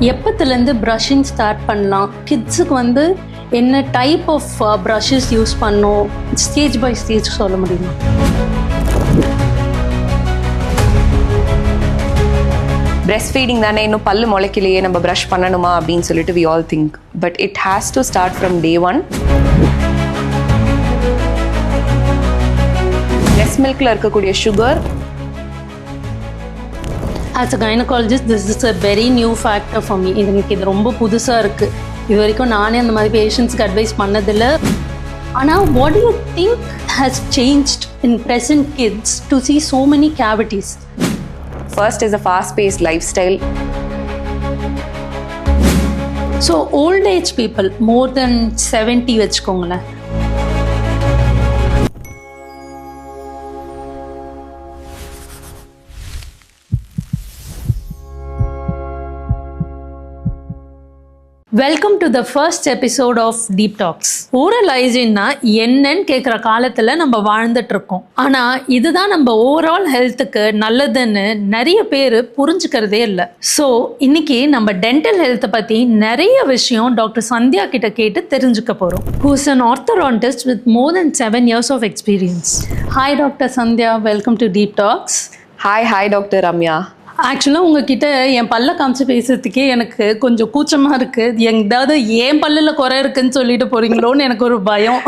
எப்பத்துலேருந்து brushing start பண்ணலாம், கிட்ஸுக்கு வந்து என்ன டைப் ஆஃப் ப்ரஷஸ் யூஸ் பண்ணோம், ஸ்டேஜ் பை ஸ்டேஜ் சொல்ல முடியுமா? breast feeding தானே, இன்னும் பல்லு முளைக்கலையே, நம்ம ப்ரஷ் பண்ணணுமா அப்படின்னு சொல்லிட்டு we all think, but it has to start from day one. breast milkல இருக்கக்கூடிய sugar, as a gynecologist this is a very new factor for me. இது ரொம்ப புதுசாக இருக்குது. இது வரைக்கும் நானே அந்த மாதிரி பேஷண்ட்ஸ்க்கு அட்வைஸ் பண்ணதில்லை. ஆனால் what do you think has changed in present kids to see so many cavities? first is a fast-paced lifestyle. So old age people more than 70 வச்சுக்கோங்களேன், welcome to the first episode of DeepTalks. Oral ஹைஜீன்னா என்னன்னு கேட்குற காலத்தில் நம்ம வாழ்ந்துட்டு இருக்கோம். ஆனால் இதுதான் நம்ம ஓவரால் ஹெல்த்துக்கு நல்லதுன்னு நிறைய பேர் புரிஞ்சுக்கிறதே இல்லை. ஸோ இன்னைக்கு நம்ம டென்டல் ஹெல்த்தை பற்றி நிறைய விஷயம் டாக்டர் சந்தியா கிட்ட கேட்டு தெரிஞ்சுக்க போகிறோம். Who is an orthodontist with more than 7 years of experience. Hi doctor Sandhya, welcome to DeepTalks. Hi doctor Ramya. ஆக்சுவலாக உங்ககிட்ட என் பல்ல காமிச்சு பேசுறதுக்கே எனக்கு கொஞ்சம் கூச்சமாக இருக்குது. எங்காவது ஏன் பல்லில் குறை இருக்குன்னு சொல்லிட்டு போகிறீங்களோன்னு எனக்கு ஒரு பயம்.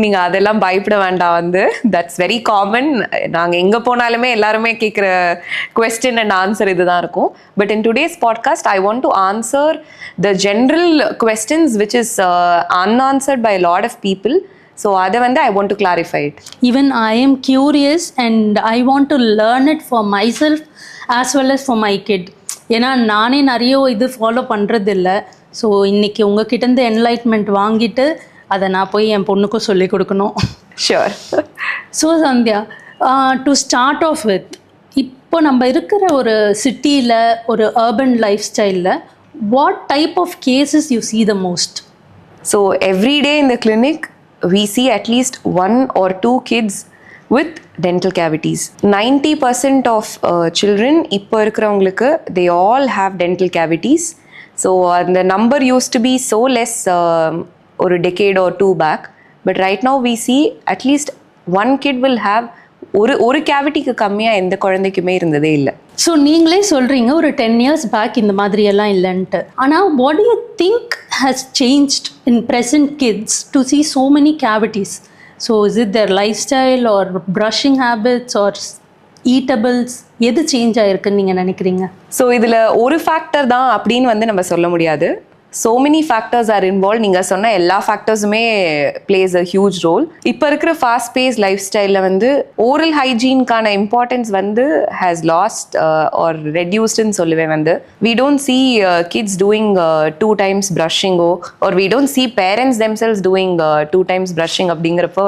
நீங்கள் அதெல்லாம் பயப்பட வேண்டாம். That's very common. நாங்கள் எங்கே போனாலுமே எல்லாருமே கேட்குற கொஸ்டின் அண்ட் ஆன்சர் இதுதான் இருக்கும். But in today's podcast I want to answer the general questions which is unanswered by a lot of people. So அதை I want to clarify it. Even I am curious and I want to learn it for myself as well as for my kid. ஏன்னா நானே நிறைய இது follow பண்ணுறதில்ல. So இன்றைக்கி உங்ககிட்டேருந்து enlightenment வாங்கிட்டு அதை நான் போய் என் பொண்ணுக்கும் சொல்லி கொடுக்கணும். Sure. So Sandhya, to start off with, இப்போ நம்ம இருக்கிற ஒரு சிட்டியில், ஒரு அர்பன் லைஃப் ஸ்டைலில் what type of cases you see the most? So every day in the clinic we see at least 1 or 2 kids with dental cavities. 90% of children இப்போ இருக்கிறவங்களுக்கு they all have dental cavities. So the number used to be so less ஒரு decade or 2 back, but right now we see at least 1 kid will have ஒரு கேவிட்டிக்கு கம்மியாக எந்த குழந்தைக்குமே இருந்ததே இல்லை. So நீங்களே சொல்கிறீங்க ஒரு 10 years பேக் இந்த மாதிரியெல்லாம் இல்லைன்ட்டு. ஆனால் what do you think has changed in present kids to see so many cavities? So is it their lifestyle or brushing habits or eatables? எது சேஞ்ச் ஆகிருக்குன்னு நீங்கள் நினைக்கிறீங்க? ஸோ இதில் ஒரு ஃபேக்டர் தான் அப்படின்னு நம்ம சொல்ல முடியாது. so many factors are involved. நீங்கள் சொன்ன எல்லா ஃபேக்டர்ஸுமே plays a huge role. இப்போ இருக்கிற ஃபாஸ்ட் பேஸ் லைஃப் ஸ்டைலில் ஓரல் ஹைஜீன்கான இம்பார்ட்டன்ஸ் has lost or reducedன்னு சொல்லுவேன். we don't see kids doing 2 times brushing or we don't see parents themselves doing 2 times brushing அப்படிங்கிறப்போ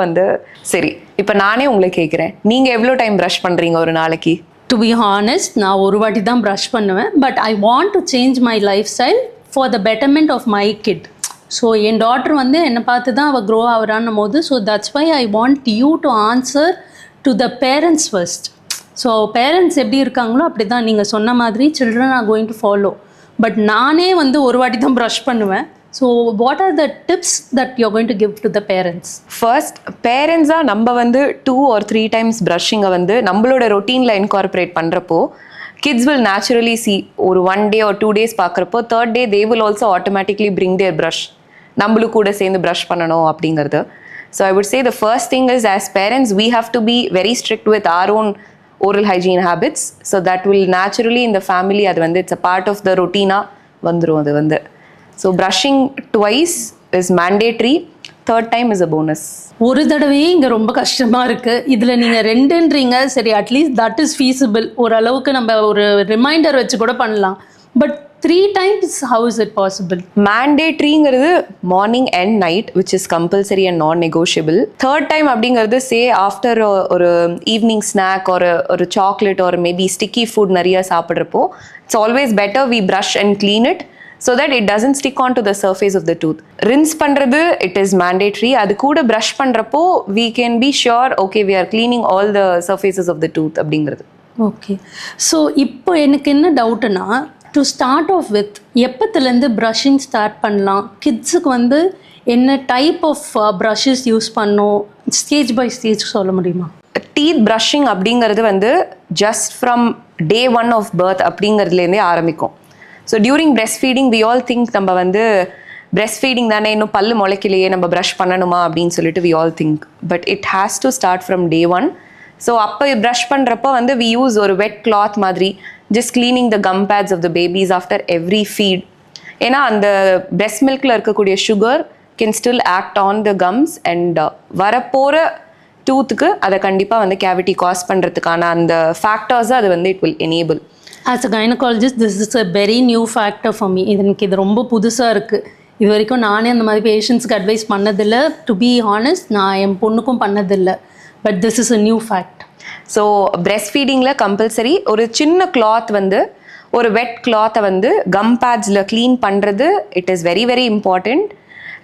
சரி, இப்போ நானே உங்களை கேட்குறேன், நீங்கள் எவ்வளோ டைம் ப்ரஷ் பண்ணுறீங்க ஒரு நாளைக்கு? டு பி ஹானஸ்ட், நான் ஒரு வாட்டி தான் ப்ரஷ் பண்ணுவேன். But I want to change my lifestyle for the betterment of my kid. So என் டாட்டர் என்னை பார்த்து தான் அவள் க்ரோ ஆகிறான்னும் போது, so that's why I want you to answer to the parents first. So parents எப்படி இருக்காங்களோ அப்படி தான் நீங்கள் சொன்ன மாதிரி children are going to follow. But நானே ஒரு வாட்டி தான் ப்ரஷ் பண்ணுவேன். So what are the tips that you are going to give to the parents? First, பேரண்ட்ஸாக நம்ம 2 or 3 times ப்ரஷ்ஷிங்கை நம்மளோட ரொட்டீனில் இன்கார்பரேட் பண்ணுறப்போ kids will naturally see ஒரு 1 day or 2 days பார்க்குறப்போ 3rd day they will also automatically bring their brush. நம்மளும் கூட சேர்ந்து ப்ரஷ் பண்ணணும் அப்படிங்கிறது. So I would say the first thing is, as parents we have to be very strict with our own oral hygiene habits. So that will naturally in the family அது it's a part of the routine வந்துரும் அது. So brushing twice is mandatory. 3rd time is a bonus. ஒரு தடவையே இங்கே ரொம்ப கஷ்டமாக இருக்குது. இதில் நீங்கள் 2ன்றீங்க, சரி அட்லீஸ்ட் தட் இஸ் ஃபீஸிபிள். ஓரளவுக்கு நம்ம ஒரு ரிமைண்டர் வச்சு கூட பண்ணலாம். But 3 times how is it possible? மேண்டேட்ரிங்கிறது morning and night which is compulsory and non negotiable. 3rd time அப்படிங்கிறது ஆஃப்டர் ஒரு ஈவினிங் ஸ்நாக் ஒரு சாக்லேட் ஒரு மேபி ஸ்டிக்கி ஃபுட் நிறைய சாப்பிட்றப்போ it's always better we brush and clean it so that it doesn't stick onto the surface of the tooth. Rinse பண்றது it is mandatory. அது கூட brush பண்றப்போ we can be sure okay we are cleaning all the surfaces of the tooth அப்படிங்கிறது. Okay. So இப்போ எனக்கு என்ன டவுட்னா, to start off with எப்பத்துலேருந்து ப்ரஷிங் ஸ்டார்ட் பண்ணலாம், கிட்ஸுக்கு வந்து என்ன டைப் ஆஃப் ப்ரஷஸ் யூஸ் பண்ணணும், ஸ்டேஜ் பை ஸ்டேஜ் சொல்ல முடியுமா? டீத் ப்ரஷிங் அப்படிங்கிறது வந்து just from day 1 of birth அப்படிங்கிறதுலேருந்தே ஆரம்பிக்கும். So during breast feeding we all think நம்ம வந்து பிரெஸ்ட் ஃபீடிங் தானே, இன்னும் பல்லு முளைக்கலையே, நம்ம ப்ரஷ் பண்ணணுமா அப்படின்னு சொல்லிட்டு we all think. But it has to start from day 1. So அப்போ ப்ரஷ் பண்ணுறப்போ வந்து வி யூஸ் ஒரு வெட் கிளாத் மாதிரி just cleaning the gum pads of the babies after every feed. ஏன்னா அந்த பிரெஸ்ட் மில்கில் இருக்கக்கூடிய sugar can still act on the gums and வரப்போகிற டூத்துக்கு அதை கண்டிப்பாக வந்து கேவிட்டி காஸ் பண்ணுறதுக்கான அந்த ஃபேக்டர்ஸை அது வந்து it will enable. As a gynaecologist this is a very new factor for me. எனக்கு இது ரொம்ப புதுசாக இருக்குது. இது வரைக்கும் நானே அந்த மாதிரி பேஷண்ட்ஸ்க்கு அட்வைஸ் பண்ணதில்லை. டு பி ஹானஸ்ட், நான் என் பொண்ணுக்கும் பண்ணதில்லை. But this is a new fact. So breast ஃபீடிங்கில் கம்பல்சரி ஒரு சின்ன கிளாத் வந்து ஒரு வெட் கிளாத்தை வந்து கம் பேட்ஸில் க்ளீன் பண்ணுறது it is very very important.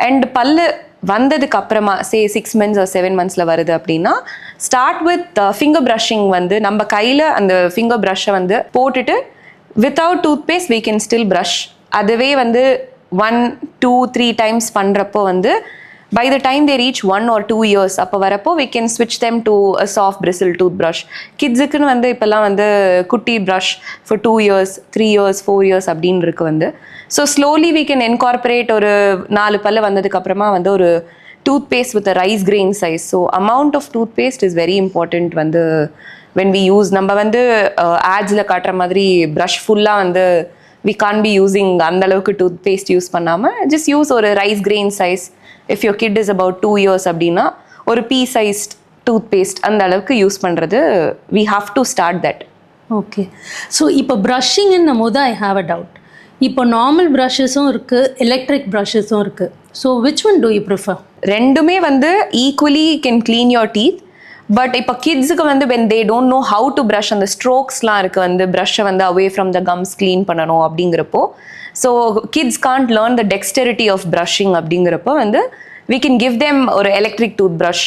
And பல்லு வந்ததுக்கு அப்புறமா சே 6 months or 7 months வருது அப்படின்னா ஸ்டார்ட் வித் ஃபிங்கர் ப்ரஷிங். வந்து நம்ம கையில் அந்த ஃபிங்கர் ப்ரஷ்ஷை வந்து போட்டுட்டு without toothpaste we can still brush. அதுவே வந்து 1, 2, 3 times பண்ணுறப்போ வந்து by the time they reach 1 or 2 years அப்போ வரப்போ we can switch them to a soft-bristled toothbrush. கிட்ஸுக்குன்னு வந்து இப்போல்லாம் வந்து குட்டி brush for 2 years, 3 years, 4 years அப்படின்னு இருக்கு வந்து. So slowly we can incorporate ஒரு 4 பல்லு வந்ததுக்கு அப்புறமா வந்து ஒரு toothpaste with a rice grain size. So amount of toothpaste is very important வந்து when we use. நம்ம வந்து ஆட்ஸில் காட்டுற மாதிரி ப்ரஷ் ஃபுல்லாக வந்து we can't be using அந்த அளவுக்கு toothpaste யூஸ் பண்ணாமல் just use ஒரு rice grain size. If your kid is about 2 years அப்படின்னா ஒரு pea-sized toothpaste அந்த அளவுக்கு யூஸ் பண்ணுறது we have to start that. Okay. So இப்போ ப்ரஷிங்கும் போது ஐ ஹாவ் அ டவுட். இப்போ நார்மல் ப்ரஷஸும் இருக்குது, எலக்ட்ரிக் ப்ரஷஸும் இருக்குது. So which one do you prefer? ரெண்டுமே வந்து equally can clean your teeth. But இப்போ கிட்ஸுக்கு வந்து when they don't know how to brush அந்த ஸ்ட்ரோக்ஸ்லாம் இருக்குது வந்து ப்ரஷ்ஷை வந்து away from the gums clean பண்ணணும் அப்படிங்கிறப்போ so kids can't learn the dexterity of brushing அப்படிங்கிறப்போ வந்து we can give them ஒரு எலக்ட்ரிக் டூத் ப்ரஷ்.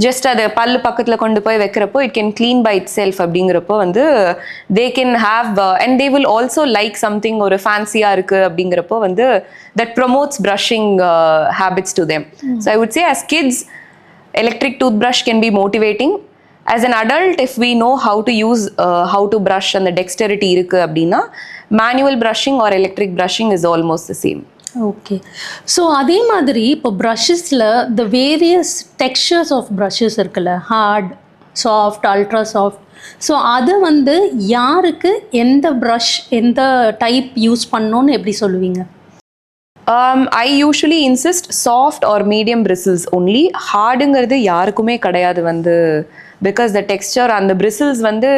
ஜஸ்ட் அதை பல்லு பக்கத்தில் கொண்டு போய் வைக்கிறப்போ it can clean by itself அப்படிங்கிறப்போ வந்து they can have and they will also like something ஒரு ஃபேன்சியாக இருக்குது அப்படிங்கிறப்போ வந்து that promotes brushing habits to them. So I would say as kids electric toothbrush can be motivating. As an adult, if we know how to use how to brush and the dexterity irukku அப்படின்னா manual brushing or electric brushing is almost the same. Okay. So அதே மாதிரி இப்போ ப்ரஷஸில் the various textures of brushes இருக்குல்ல, hard, soft, ultra soft. So அதை வந்து யாருக்கு எந்த ப்ரஷ் எந்த டைப் யூஸ் பண்ணணும்னு எப்படி சொல்லுவீங்க? I usually insist soft or medium bristles only. ஹார்டுங்கிறது யாருக்குமே கிடையாது வந்து because the texture and the bristles வந்து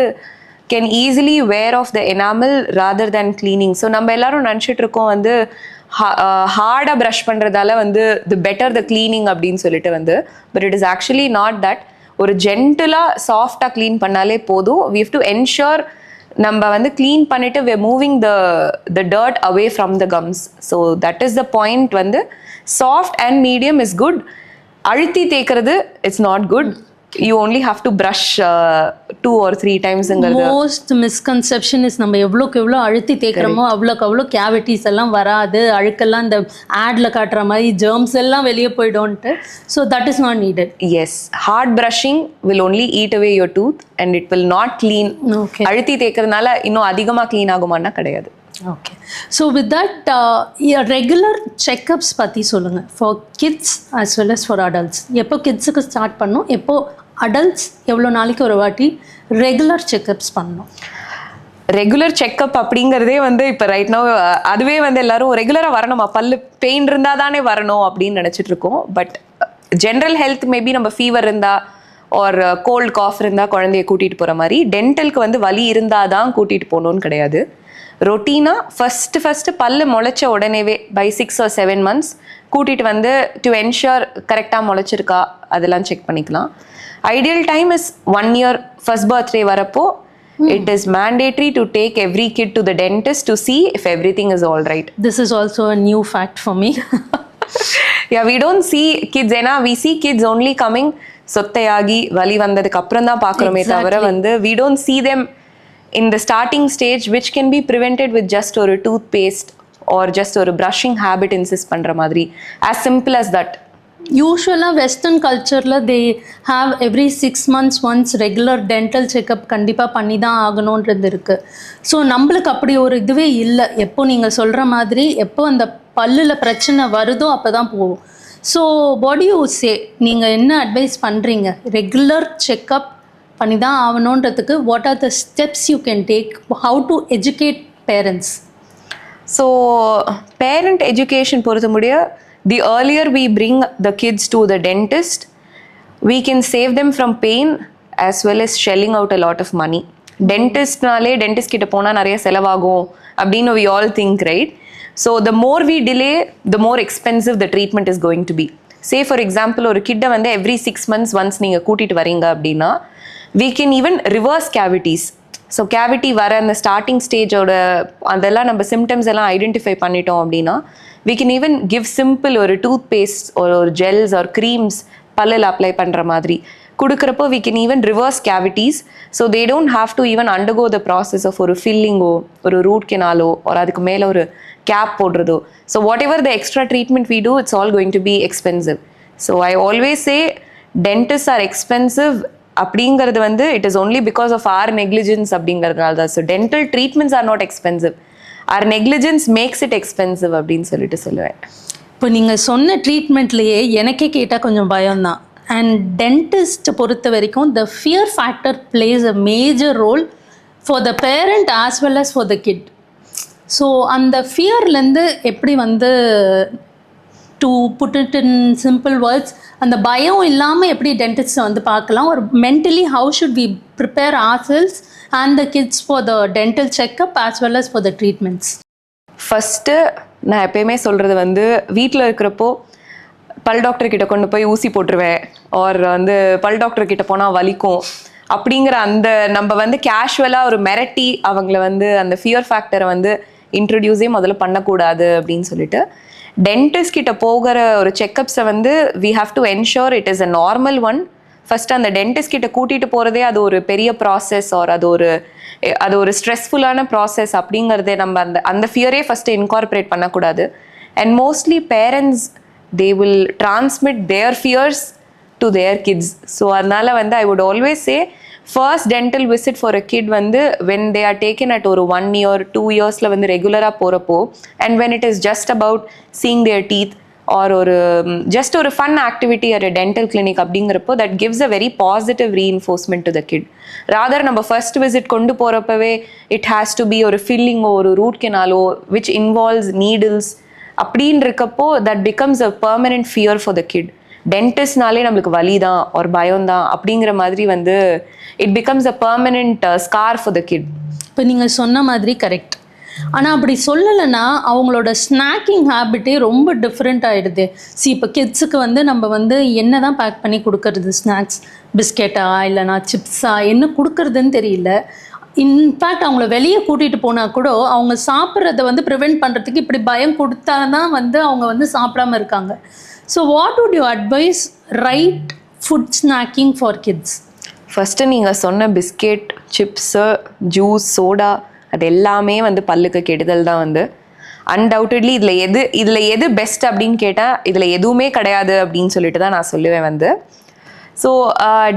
can easily wear off the enamel rather than cleaning. So நம்ம எல்லாரும் நினச்சிட்டு இருக்கோம் வந்து ஹார்டாக ப்ரஷ் பண்ணுறதால வந்து the better the cleaning அப்படின்னு சொல்லிட்டு வந்து but it is actually not that. ஒரு ஜென்டிலாக சாஃப்டாக க்ளீன் பண்ணாலே போதும். we have to ensure நம்ம வந்து க்ளீன் பண்ணிட்டு we are moving the dirt away from the gums. So that is the point வந்து soft and medium is good. அழுத்தி தேய்க்கிறது it's not good. You only have to brush 2 or 3 times. Most misconception is நம்ம எவ்வளோக்கு எவ்வளோ அழுத்தி தேய்க்கிறோமோ அவ்வளோக்கு அவ்வளோ cavities எல்லாம் வராது, அழுக்கெல்லாம் இந்த ஆடில் காட்டுற மாதிரி ஜெர்ம்ஸ் எல்லாம் வெளியே போய்டோன்ட்டு. So that is not needed. Yes, hard brushing will only eat away your tooth and it will not clean. அழுத்தி தேய்க்கிறதுனால இன்னும் அதிகமாக க்ளீன் ஆகுமான்னா கிடையாது. Okay. So with that regular checkups பற்றி சொல்லுங்கள் for kids as well as for adults. எப்போ கிட்ஸுக்கு ஸ்டார்ட் பண்ணணும், எப்போ அடல்ட்ஸ் எவ்வளோ நாளைக்கு ஒரு வாட்டி ரெகுலர் செக்கப்ஸ் பண்ணணும்? ரெகுலர் செக்கப் அப்படிங்கிறதே வந்து இப்போ ரைட் நவ் அதுவே வந்து எல்லாரும் ரெகுலராக வரணுமா, பல்லு பெயின் இருந்தால் தானே வரணும் அப்படின்னு நினச்சிட்டு இருக்கோம். பட் ஜென்ரல் ஹெல்த் மேபி நம்ம ஃபீவர் இருந்தால் ஒரு கோல்டு காஃப் இருந்தால் குழந்தைய கூட்டிகிட்டு போகிற மாதிரி டென்டலுக்கு வந்து வலி இருந்தால் தான் கூட்டிகிட்டு போகணுன்னு கிடையாது. ரொட்டீனாக ஃபஸ்ட்டு பல்லு முளைச்ச உடனேவே பை 6 or 7 months கூட்டிகிட்டு வந்து டு என்ஷூர் கரெக்டாக முளைச்சிருக்கா அதெல்லாம் செக் பண்ணிக்கலாம். Ideal time is 1 year first birthday வரப்போ it is mandatory to take every kid to the dentist to see if everything is all right. This is also a new fact for me. Yeah, we don't see kids ஏன்னா we see kids only coming சொத்தையாகி வலி வந்ததுக்கு அப்புறம் தான் பார்க்குறோமே தவிர வந்து we don't see them in the starting stage, which can be prevented with just ஒரு toothpaste or just ஒரு brushing habit insist பண்ற மாதிரி, as simple as that. யூஸ்வலாக வெஸ்டர்ன் கல்ச்சரில் they have every 6 months once regular dental checkup கண்டிப்பாக பண்ணி தான் ஆகணுன்றது இருக்குது. ஸோ நம்மளுக்கு அப்படி ஒரு இதுவே இல்லை. எப்போ நீங்கள் சொல்கிற மாதிரி எப்போ அந்த பல்லில் பிரச்சனை வருதோ அப்போ தான் போகும். ஸோ வாட் யூ சே, நீங்கள் என்ன அட்வைஸ் பண்ணுறீங்க? ரெகுலர் செக்கப் பண்ணி தான் ஆகணுன்றதுக்கு what are the steps you can take, how to educate parents? So parent education பொறுத்த முடிய, the earlier we bring the kids to the dentist, we can save them from pain as well as shelling out a lot of money. Dentistனாலே dentist கிட்ட போனால் நிறைய செலவாகும் அப்படின்னு we all think, right? So the more we delay, the more expensive the treatment is going to be. Say for example, ஒரு கிட்ட வந்து every 6 months once நீங்கள் கூட்டிட்டு வரீங்க அப்படின்னா, we can even reverse cavities. So cavity வர அந்த starting ஸ்டேஜோட அதெல்லாம் நம்ம சிம்டம்ஸ் எல்லாம் ஐடென்டிஃபை பண்ணிட்டோம் அப்படின்னா, we can even give simple ஒரு டூத்பேஸ்ட் ஒரு ஜெல்ஸ் ஒரு க்ரீம்ஸ் பல்லில் அப்ளை பண்ணுற மாதிரி கொடுக்குறப்போ we can even reverse cavities. So they don't have to even undergo the process of ஒரு ஃபில்லிங்கோ ஒரு ரூட் கெனாலோ ஒரு அதுக்கு மேலே ஒரு கேப் போடுறதோ. So whatever the extra treatment we do, it's all going to be expensive. So I always say dentists are expensive அப்படிங்கிறது வந்து it is only because of our negligence அப்படிங்கிறதுனால தான். So dental treatments are not expensive, our negligence makes it expensive அப்படின்னு சொல்லுவேன். இப்போ நீங்கள் சொன்ன ட்ரீட்மெண்ட்லேயே எனக்கே கேட்டால் கொஞ்சம் பயம்தான். அண்ட் டென்டிஸ்ட் பொறுத்த வரைக்கும் the fear factor plays a major role for the parent as well as for the kid. So அந்த ஃபியர்லேருந்து எப்படி வந்து to put it in simple words, அந்த பயம் இல்லாமல் எப்படி டென்டிஸ்ட்டை வந்து பார்க்கலாம், ஒரு mentally how should we prepare ourselves and the kids for the dental checkup as well as for the treatments? First நான் எப்பயுமே சொல்கிறது வந்து, வீட்டில் இருக்கிறப்போ பல் டாக்டர் கிட்ட கொண்டு போய் ஊசி போட்டுருவேன், ஒரு வந்து பல் டாக்டர் கிட்ட போனால் வலிக்கும் அப்படிங்கிற அந்த நம்ம வந்து கேஷுவலாக ஒரு மிரட்டி அவங்கள வந்து அந்த ஃபியர் ஃபேக்டரை வந்து இன்ட்ரடியூஸே முதல்ல பண்ணக்கூடாது அப்படின்னு சொல்லிட்டு, டென்டிஸ்ட் கிட்ட போகிற ஒரு செக்கப்ஸை வந்து we have to ensure it is a normal one. First அந்த டென்டிஸ்ட் கிட்ட கூட்டிகிட்டு போகிறதே அது ஒரு பெரிய ப்ராசஸ் ஆர் அது ஒரு ஸ்ட்ரெஸ்ஃபுல்லான ப்ராசஸ் அப்படிங்கிறதே நம்ம அந்த ஃபியரே ஃபஸ்ட்டு இன்கார்பரேட் பண்ணக்கூடாது. And mostly parents they will transmit their fears to their kids. So அதனால் வந்து I would always say, first dental visit for a kid வந்து when they are taken at ஒரு 1 year 2 yearsல வந்து ரெகுலராக போகிறப்போ, and when it is just about seeing their teeth are ஒரு just ஒரு ஃபன் ஆக்டிவிட்டி ஒரு டென்டல் கிளினிக் அப்படிங்கிறப்போ, that gives a very positive reinforcement to the kid. Rather நம்ம ஃபர்ஸ்ட் விசிட் கொண்டு போகிறப்பவே இட் ஹேஸ் டு பி ஒரு ஃபில்லிங்கோ ஒரு ரூட் கெனாலோ விச் இன்வால்வ்ஸ் நீடில்ஸ் அப்படின்னு இருக்கப்போ, that becomes a permanent fear for the kid. டென்டிஸ்ட்னாலே நம்மளுக்கு வலி தான் ஒரு பயம் தான் அப்படிங்கிற மாதிரி வந்து it becomes a permanent scar for the kid. இப்போ நீங்கள் சொன்ன மாதிரி கரெக்ட். ஆனால் அப்படி சொல்லலைன்னா அவங்களோட ஸ்நாக்கிங் ஹேபிட்டே ரொம்ப டிஃப்ரெண்ட் ஆகிடுது. இப்போ கிட்ஸுக்கு வந்து நம்ம வந்து என்ன தான் பேக் பண்ணி கொடுக்கறது, ஸ்நாக்ஸ் பிஸ்கெட்டா இல்லைனா சிப்ஸா என்ன கொடுக்கறதுன்னு தெரியல. இன்ஃபேக்ட் அவங்கள வெளியே கூட்டிகிட்டு போனால் கூட அவங்க சாப்பிட்றத வந்து ப்ரிவெண்ட் பண்ணுறதுக்கு இப்படி பயம் கொடுத்தா தான் வந்து அவங்க வந்து சாப்பிடாம இருக்காங்க. So what would you advice right foot snacking for kids? First நீங்கள் சொன்ன பிஸ்கெட் சிப்ஸு ஜூஸ் சோடா அது எல்லாமே வந்து பல்லுக்கு கெடுதல் தான். வந்து அன்டவுட்டட்லி இதில் எது பெஸ்ட் அப்படின்னு கேட்டால் இதில் எதுவுமே கிடையாது அப்படின்னு சொல்லிட்டு தான் நான் சொல்லுவேன் வந்து. ஸோ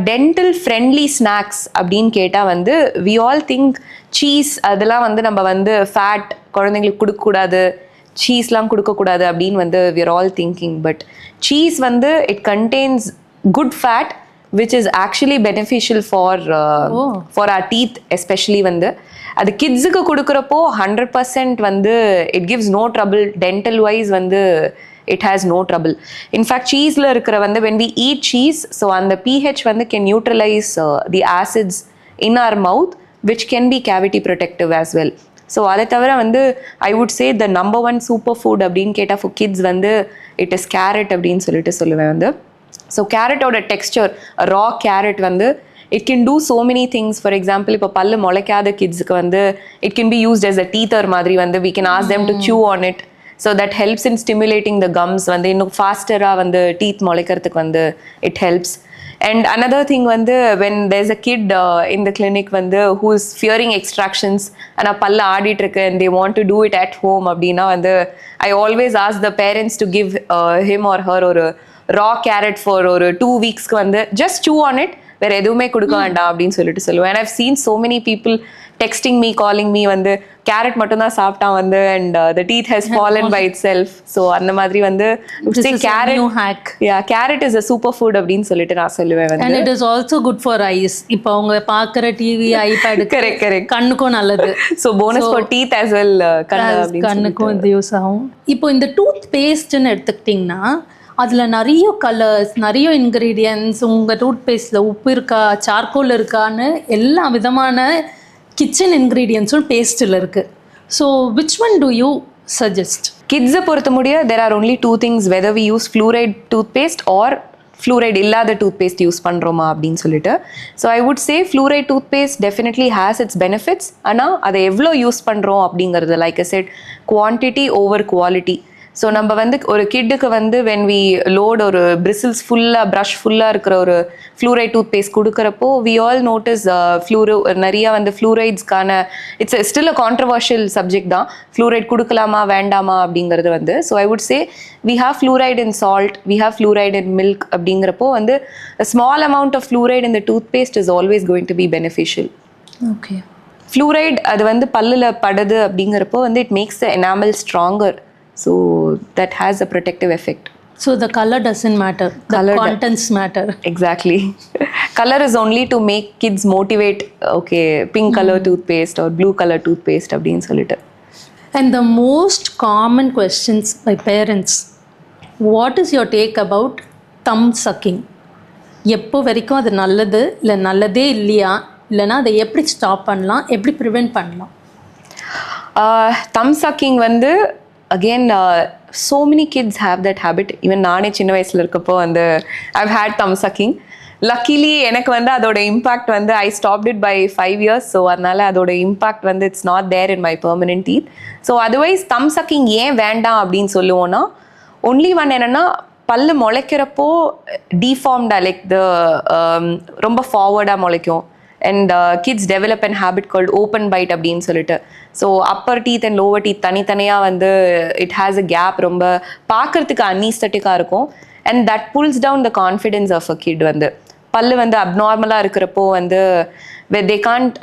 டென்டல் ஃப்ரெண்ட்லி ஸ்நாக்ஸ் அப்படின்னு கேட்டால் வந்து வி ஆல் திங்க் சீஸ் அதெல்லாம் வந்து நம்ம வந்து ஃபேட் குழந்தைங்களுக்கு கொடுக்கக்கூடாது, சீஸ்லாம் கொடுக்கக்கூடாது அப்படின்னு வந்து we are all thinking. But cheese வந்து it contains good fat which is actually beneficial for our teeth especially. வந்து அது கிட்ஸுக்கு கொடுக்குறப்போ 100% வந்து it gives no trouble dental wise. வந்து it has no trouble. In fact cheeseல இருக்கிற வந்து when we eat cheese, so அந்த pH வந்து can neutralize the acids in our mouth which can be cavity protective as well. So அதை தவிர வந்து I would say the number 1 super food அப்படின்னு கேட்டால் for kids வந்து இட் இஸ் கேரட் அப்படின்னு சொல்லிட்டு சொல்லுவேன் வந்து. ஸோ கேரட்டோட டெக்ஸ்டர் ரா கேரட் வந்து it can do so many things. For example இப்போ பல்லு முளைக்காத கிட்ஸுக்கு வந்து it can be used as a teether மாதிரி வந்து we can ask them to chew on it. So that helps in stimulating the gums வந்து இன்னும் ஃபாஸ்டராக வந்து டீத் முளைக்கிறதுக்கு வந்து it helps. And another thing வந்து when there's a kid in the clinic வந்து who is fearing extractions and பல்ல ஆடிட்டு இருக்கு and they want to do it at home அப்படின்னா வந்து I always ask the parents to give him or her ஒரு raw carrot for ஒரு 2 weeksக்கு வந்து just chew on it, வேற எதுவுமே கொடுக்க வேண்டாம் அப்படின்னு சொல்லுவேன். And I've seen so many people texting me, calling me வந்து கேரட் மட்டும் தான் சாப்பிட்டான் வந்து and the teeth has fallen by itself. So அந்த மாதிரி வந்து say carrot is a superfood அப்படின்னு சொல்லிட்டு நான் சொல்லுவேன் வந்து. And it is also good for eyes. இப்போ அவங்க பார்க்குற டிவி ஐபேட் correct கண்ணுக்கும் நல்லது. So bonus for teeth as well. கண்ணுக்கும் இது யூஸ் ஆகும். இப்போ இந்த டூத் பேஸ்ட்னு எடுத்துக்கிட்டிங்கன்னா அதில் நிறைய கலர்ஸ், நிறைய இன்க்ரீடியன்ட்ஸ், உங்கள் டூத் பேஸ்ட்டில் உப்பு இருக்கா, சார்கோல் இருக்கான்னு எல்லா விதமான கிச்சன் இன்க்ரீடியன்ஸும் பேஸ்ட்டில் இருக்குது. So which one do you suggest? கிட்ஸை பொறுத்த முடிய there are only two things, whether we use fluoride toothpaste or fluoride இல்லாத toothpaste யூஸ் பண்ணுறோமா அப்படின்னு சொல்லிட்டு. So I would say fluoride toothpaste definitely has its benefits. ஆனால் அதை எவ்வளோ யூஸ் பண்ணுறோம் அப்படிங்கிறது, like I said, quantity over quality. So நம்ம வந்து ஒரு கிட்டுக்கு வந்து when we load ஒரு bristles ஃபுல்லாக ப்ரஷ் ஃபுல்லாக இருக்கிற ஒரு ஃப்ளூரைட் டூத் பேஸ்ட் கொடுக்குறப்போ we all notice நிறையா வந்து ஃப்ளூரைட்ஸ்க்கான it's still a controversial subject தான், ஃப்ளூரைட் கொடுக்கலாமா வேண்டாமா அப்படிங்கிறது வந்து. So I would say we have fluoride in salt, we have fluoride in milk அப்படிங்கிறப்போ வந்து a small amount of fluoride in the toothpaste is always going to be beneficial. Okay. Fluoride அது வந்து பல்லில் படுது அப்படிங்கிறப்போ வந்து it makes the enamel stronger. So that has a protective effect. So the color doesn't matter, the contents matter. Exactly. Color is only to make kids motivate, okay, pink color toothpaste or blue color toothpaste அப்படினு சொல்லிட்டு. And the most common questions by parents, what is your take about thumb sucking? எப்போ வரைக்கும் அது நல்லது இல்லை நல்லதே இல்லையா, இல்லைனா அதை எப்படி ஸ்டாப் பண்ணலாம், எப்படி ப்ரிவெண்ட் பண்ணலாம்? Thumb sucking வந்து again so many kids have that habit. Even நானே சின்ன வயசுல இருக்கப்போ வந்து I've had thumb sucking. Luckily எனக்கு வந்து அதோட இம்பாக்ட் வந்து I stopped it by 5 years. So அதனால அதோட இம்பாக்ட் வந்து it's not there in my permanent teeth. So otherwise thumb sucking ஏன் வேண்டாம் அப்படின்னு சொல்லுவோன்னா, only one என்னன்னா பல்லு முளைக்கிறப்போ deformed like the ரொம்ப ஃபார்வர்டாக முளைக்கும். And kids develop an habit called open bite அப்படின்னு சொல்லிட்டு. So upper teeth and lower teeth தனித்தனியாக வந்து it has a gap, ரொம்ப பார்க்கறதுக்கு அன்ஈஸ்தட்டிக்காக இருக்கும். And that pulls down the confidence of a kid. வந்து பல்லு வந்து அப்நார்மலாக இருக்கிறப்போ வந்து where they can't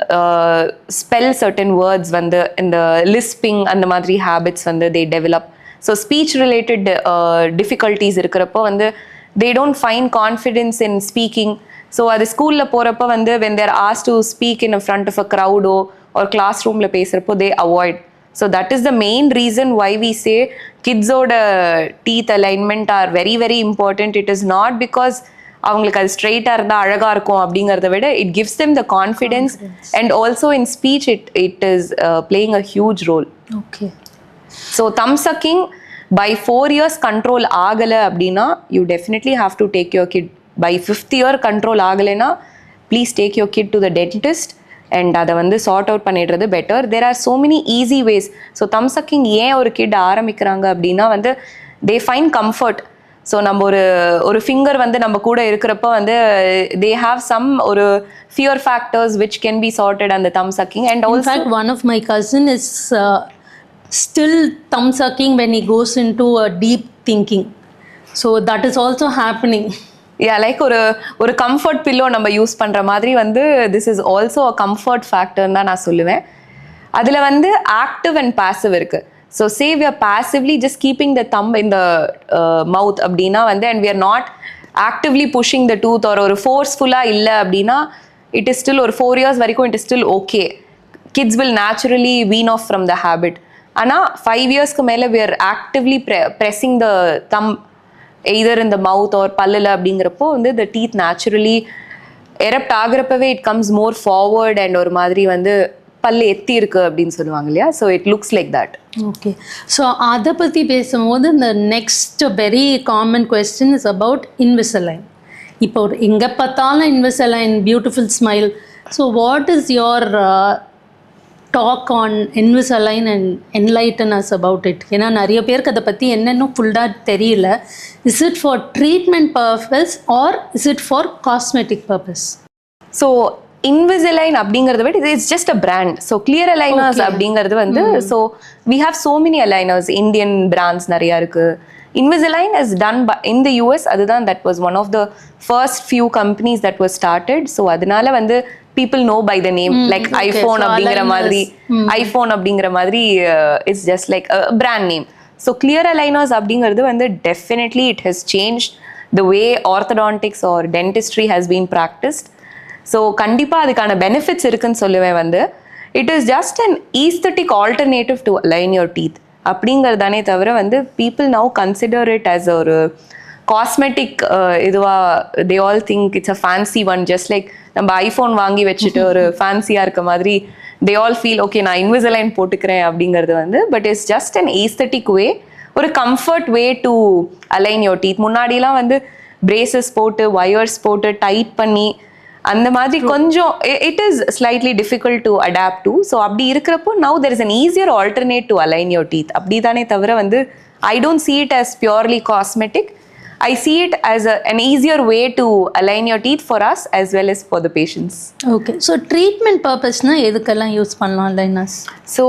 spell certain words வந்து இந்த lisping அந்த மாதிரி habits வந்து they develop. So speech related difficulties இருக்கிறப்போ வந்து they don't find confidence in speaking. So அது ஸ்கூலில் போகிறப்ப வந்து when they are asked to speak in front of a crowd or classroomல பேசுகிறப்போ they avoid. So that is the main reason why we say kids-ஓட teeth alignment are very very important. It is not because அவங்களுக்கு அது ஸ்ட்ரெயிட்டாக இருந்தால் அழகாக இருக்கும் அப்படிங்கிறத விட it gives them the confidence. And also in speech it is playing a huge role. Okay. So thumb sucking by 4 years control ஆகலை அப்படின்னா you definitely have to take your kid. By 5th year control ஆகலைன்னா please take your kid to the dentist and அதை வந்து sort out பண்ணிடுறது better. there are so many easy ways. So thumb sucking ஏன் ஒரு kit ஆரம்பிக்கிறாங்க அப்படின்னா வந்து they find comfort. So நம்ம ஒரு ஃபிங்கர் வந்து நம்ம கூட இருக்கிறப்ப வந்து they have some ஒரு fear factors which can be sorted on the thumb sucking. And also, in fact, one of my cousin is still thumb sucking when he goes into a deep thinking. So that is also happening. Yeah, like ஒரு comfort pillow நம்ம use பண்ணுற மாதிரி வந்து this is also a comfort ஃபேக்டர்னு தான் நான் சொல்லுவேன். அதில் வந்து ஆக்டிவ் அண்ட் பாசிவ் இருக்குது. So say we are passively just keeping the thumb in the mouth அப்படின்னா வந்து and we are not actively pushing the tooth ஒரு ஃபோர்ஸ்ஃபுல்லாக இல்லை அப்படின்னா இட் இஸ் ஸ்டில் ஒரு 4 years வரைக்கும் it is still okay. Kids will naturally wean off from the habit. ஆனால் 5 yearsக்கு மேலே we are actively pressing the thumb either in the mouth or பல்லில் அப்படிங்கிறப்போ வந்து the teeth naturally erupt ஆகிறப்பவே it comes more forward and ஒரு மாதிரி வந்து பல்லு எத்தி இருக்கு அப்படின்னு சொல்லுவாங்க இல்லையா. So it looks like that. Okay. So அதை பற்றி பேசும்போது இந்த next very common question is about Invisalign. இப்போ எங்கே பார்த்தாலும் Invisalign, beautiful smile. So what is your talk on Invisalign and enlighten us about it. ஏன்னா நிறைய பேருக்கு அதை பற்றி என்னென்னு ஃபுல்லாக தெரியல. Is it for treatment purpose or is it for cosmetic purpose? So Invisalign அப்படிங்கிறத விட it's just a brand. So clear aligners அப்படிங்கிறது வந்து so we have so many aligners, Indian brands நிறையா இருக்கு. Invisalign is done by in the US. அதுதான் that was one of the first few companies that was started. So அதனால வந்து people know by the name like iPhone அப்படிங்கிற மாதிரி iPhone அப்படிங்கிற மாதிரி it's just like a brand name. So clear aligners அப்படிங்கிறது வந்து definitely it has changed the way orthodontics or dentistry has been practiced. So கண்டிப்பாக அதுக்கான பெனிஃபிட்ஸ் இருக்குன்னு சொல்லுவேன் வந்து it is just an aesthetic alternative to align your teeth அப்படிங்கிறதானே தவிர வந்து people now consider it as ஒரு காஸ்மெட்டிக் இதுவாக they all think it's a fancy one. Just like நம்ம ஐஃபோன் வாங்கி வச்சுட்டு ஒரு ஃபேன்சியாக இருக்க மாதிரி தே ஆல் ஃபீல் ஓகே நான் இன்விசலைன் போட்டுக்கிறேன் அப்படிங்கிறது வந்து but it's just an aesthetic way, ஒரு comfort way to align your teeth. முன்னாடிலாம் வந்து பிரேசஸ் போட்டு வயர்ஸ் போட்டு டைட் பண்ணி அந்த மாதிரி கொஞ்சம் it is slightly difficult to adapt to. So அப்படி இருக்கிறப்போ now there is an easier alternate to align your teeth. அப்படி தானே தவிர வந்து I don't see it as purely cosmetic. I see it as an easier way to align your teeth for us as well as for the patients. Okay. So treatment purpose-na எதுக்கெல்லாம் use பண்ணலாம் aligners? So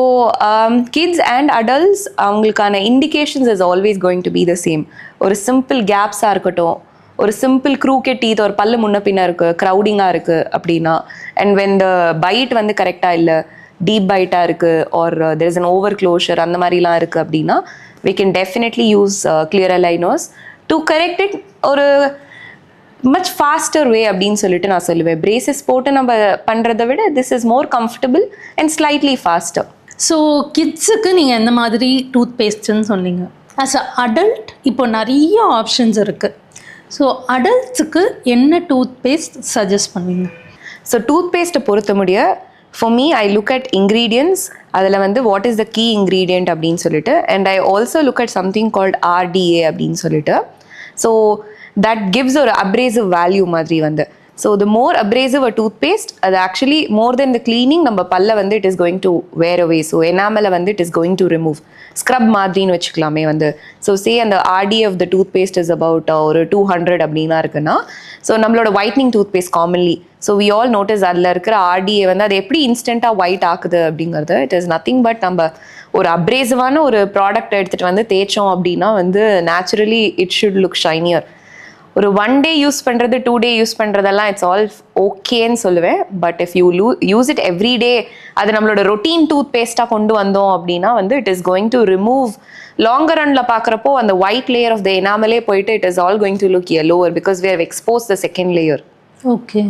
kids and adults அவங்களுக்கான indications is always going to be the same. ஒரு simple gaps-ஆ இருக்கட்டும், ஒரு simple க்ரூக்கெட் teeth, ஒரு பல்லு முன்ன பின்னா இருக்கு, க்ரௌடிங்காக இருக்கு அப்படின்னா, அண்ட் வென் த பைட் வந்து கரெக்டாக இல்லை, டீப் பைட்டாக இருக்கு, or there is an over closure அந்த மாதிரிலாம் இருக்கு அப்படின்னா we can definitely use clear aligners to correct it ஒரு much faster way அப்படின்னு சொல்லிட்டு நான் சொல்லுவேன். பிரேசஸ் போட்டு நம்ம பண்ணுறதை விட this is more comfortable and slightly faster. So கிட்ஸுக்கு நீங்கள் எந்த மாதிரி டூத் பேஸ்ட்டுன்னு சொன்னீங்க. ஆஸ் அ அடல்ட் இப்போ நிறைய ஆப்ஷன்ஸ் இருக்குது. ஸோ அடல்ட்ஸுக்கு என்ன டூத் பேஸ்ட் சஜஸ்ட் பண்ணுவீங்க? ஸோ டூத் பேஸ்ட்டை பொறுத்த முடிய for me I look at ingredients. அதில் வந்து what is the key ingredient அப்படின்னு சொல்லிட்டு, and I also look at something called RDA அப்படின்னு சொல்லிட்டு. ஸோ தட் கிவ்ஸ் ஒரு அப்ரேசிவ் வேல்யூ மாதிரி வந்து. So the more abrasive a toothpaste அது actually more than the cleaning நம்ம பல்ல வந்து it is going to wear away. So எனாமலை வந்து it is going to remove, scrub மாதிரின்னு வச்சுக்கலாமே வந்து. ஸோ சே அந்த RDA of the toothpaste is about ஒரு 200 அப்படின்னா இருக்குன்னா, ஸோ நம்மளோட whitening toothpaste commonly so we all notice அதில் இருக்கிற RDA வந்து அது எப்படி இன்ஸ்டண்ட்டாக ஒயிட் ஆக்குது அப்படிங்கிறது இட் இஸ் நத்திங் பட் நம்ம ஒரு அப்ரேசிவான ஒரு ப்ராடக்ட் எடுத்துகிட்டு வந்து தேய்ச்சோம் அப்படின்னா வந்து naturally it should look shinier. ஒரு 1 day யூஸ் பண்ணுறது 2 day யூஸ் பண்ணுறதெல்லாம் இட்ஸ் ஆல் ஓகேன்னு சொல்லுவேன். But if you use it every day, அது நம்மளோட ரொட்டீன் டூத் பேஸ்ட்டாக கொண்டு வந்தோம் அப்படின்னா வந்து it is going to remove longer ரன்ல பார்க்குறப்போ அந்த ஒயிட் லேயர் ஆஃப் த எனாமலே போயிட்டு it is all going to look yellower because we have exposed the second layer. Okay.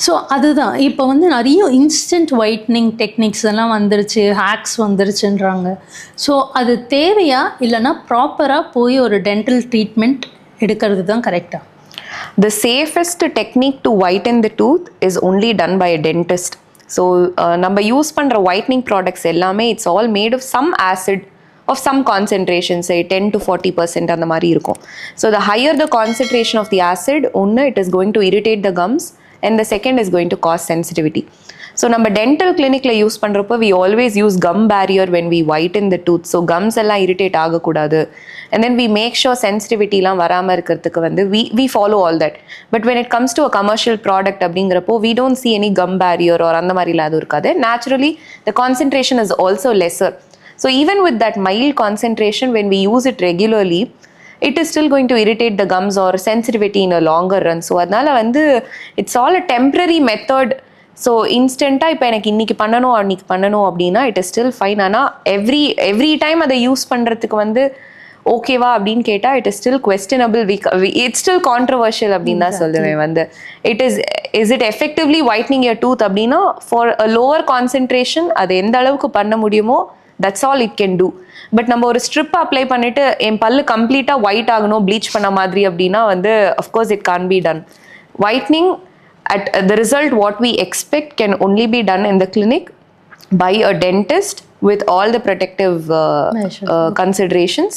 So அதுதான் இப்போ வந்து நிறைய இன்ஸ்டன்ட் ஒயிட்னிங் டெக்னிக்ஸ் எல்லாம் வந்துருச்சு, ஹேக்ஸ் வந்துருச்சுன்றாங்க. ஸோ அது தேவையா இல்லைனா ப்ராப்பராக போய் ஒரு டென்டல் ட்ரீட்மெண்ட் எடுக்கிறது தான் கரெக்டாக? The safest technique to whiten the tooth is only done by a dentist. So நம்ம யூஸ் பண்ணுற whitening products எல்லாமே it's all made of some acid of some concentration, say 10 to 40% அந்த மாதிரி இருக்கும். So the higher the concentration of the acid, ஒன்று it is going to irritate the gums and the second is going to cause sensitivity. So நம்ம dental கிளினிக்கில் use பண்ணுறப்போ we always use gum barrier when we whiten the tooth. So gums எல்லாம் irritate ஆகக்கூடாது. And then we make sure சென்சிட்டிவிட்டிலாம் வராமல் இருக்கிறதுக்கு வந்து we follow all that. But when it comes to a commercial product அப்படிங்கிறப்போ we don't see any gum barrier or அந்த மாதிரிலாம் அதுவும் இருக்காது. Naturally the concentration is also lesser. So even with that mild concentration when we use it regularly it is still going to irritate the gums or sensitivity in a longer run. So அதனால் வந்து it's all a temporary method. So இன்ஸ்டண்ட்டாக இப்போ எனக்கு இன்றைக்கி பண்ணணும் அன்றைக்கி பண்ணணும் அப்படின்னா இட் இஸ் ஸ்டில் ஃபைன். ஆனால் எவ்ரி டைம் அதை யூஸ் பண்ணுறதுக்கு வந்து ஓகேவா அப்படின்னு கேட்டால் it is still questionable. It's still controversial அப்படின்னு தான் சொல்லுவேன் வந்து. Is it effectively whitening your tooth அப்படின்னா ஃபார் அ லோவர் கான்சென்ட்ரேஷன் அது எந்த அளவுக்கு பண்ண முடியுமோ that's all it can do. But நம்ம ஒரு ஸ்ட்ரிப் அப்ளை பண்ணிட்டு என் பல்லு கம்ப்ளீட்டாக ஒயிட் ஆகணும் ப்ளீச் பண்ண மாதிரி அப்படின்னா வந்து of course it can be done. whitening at the result what we expect can only be done in the clinic by a dentist with all the protective considerations.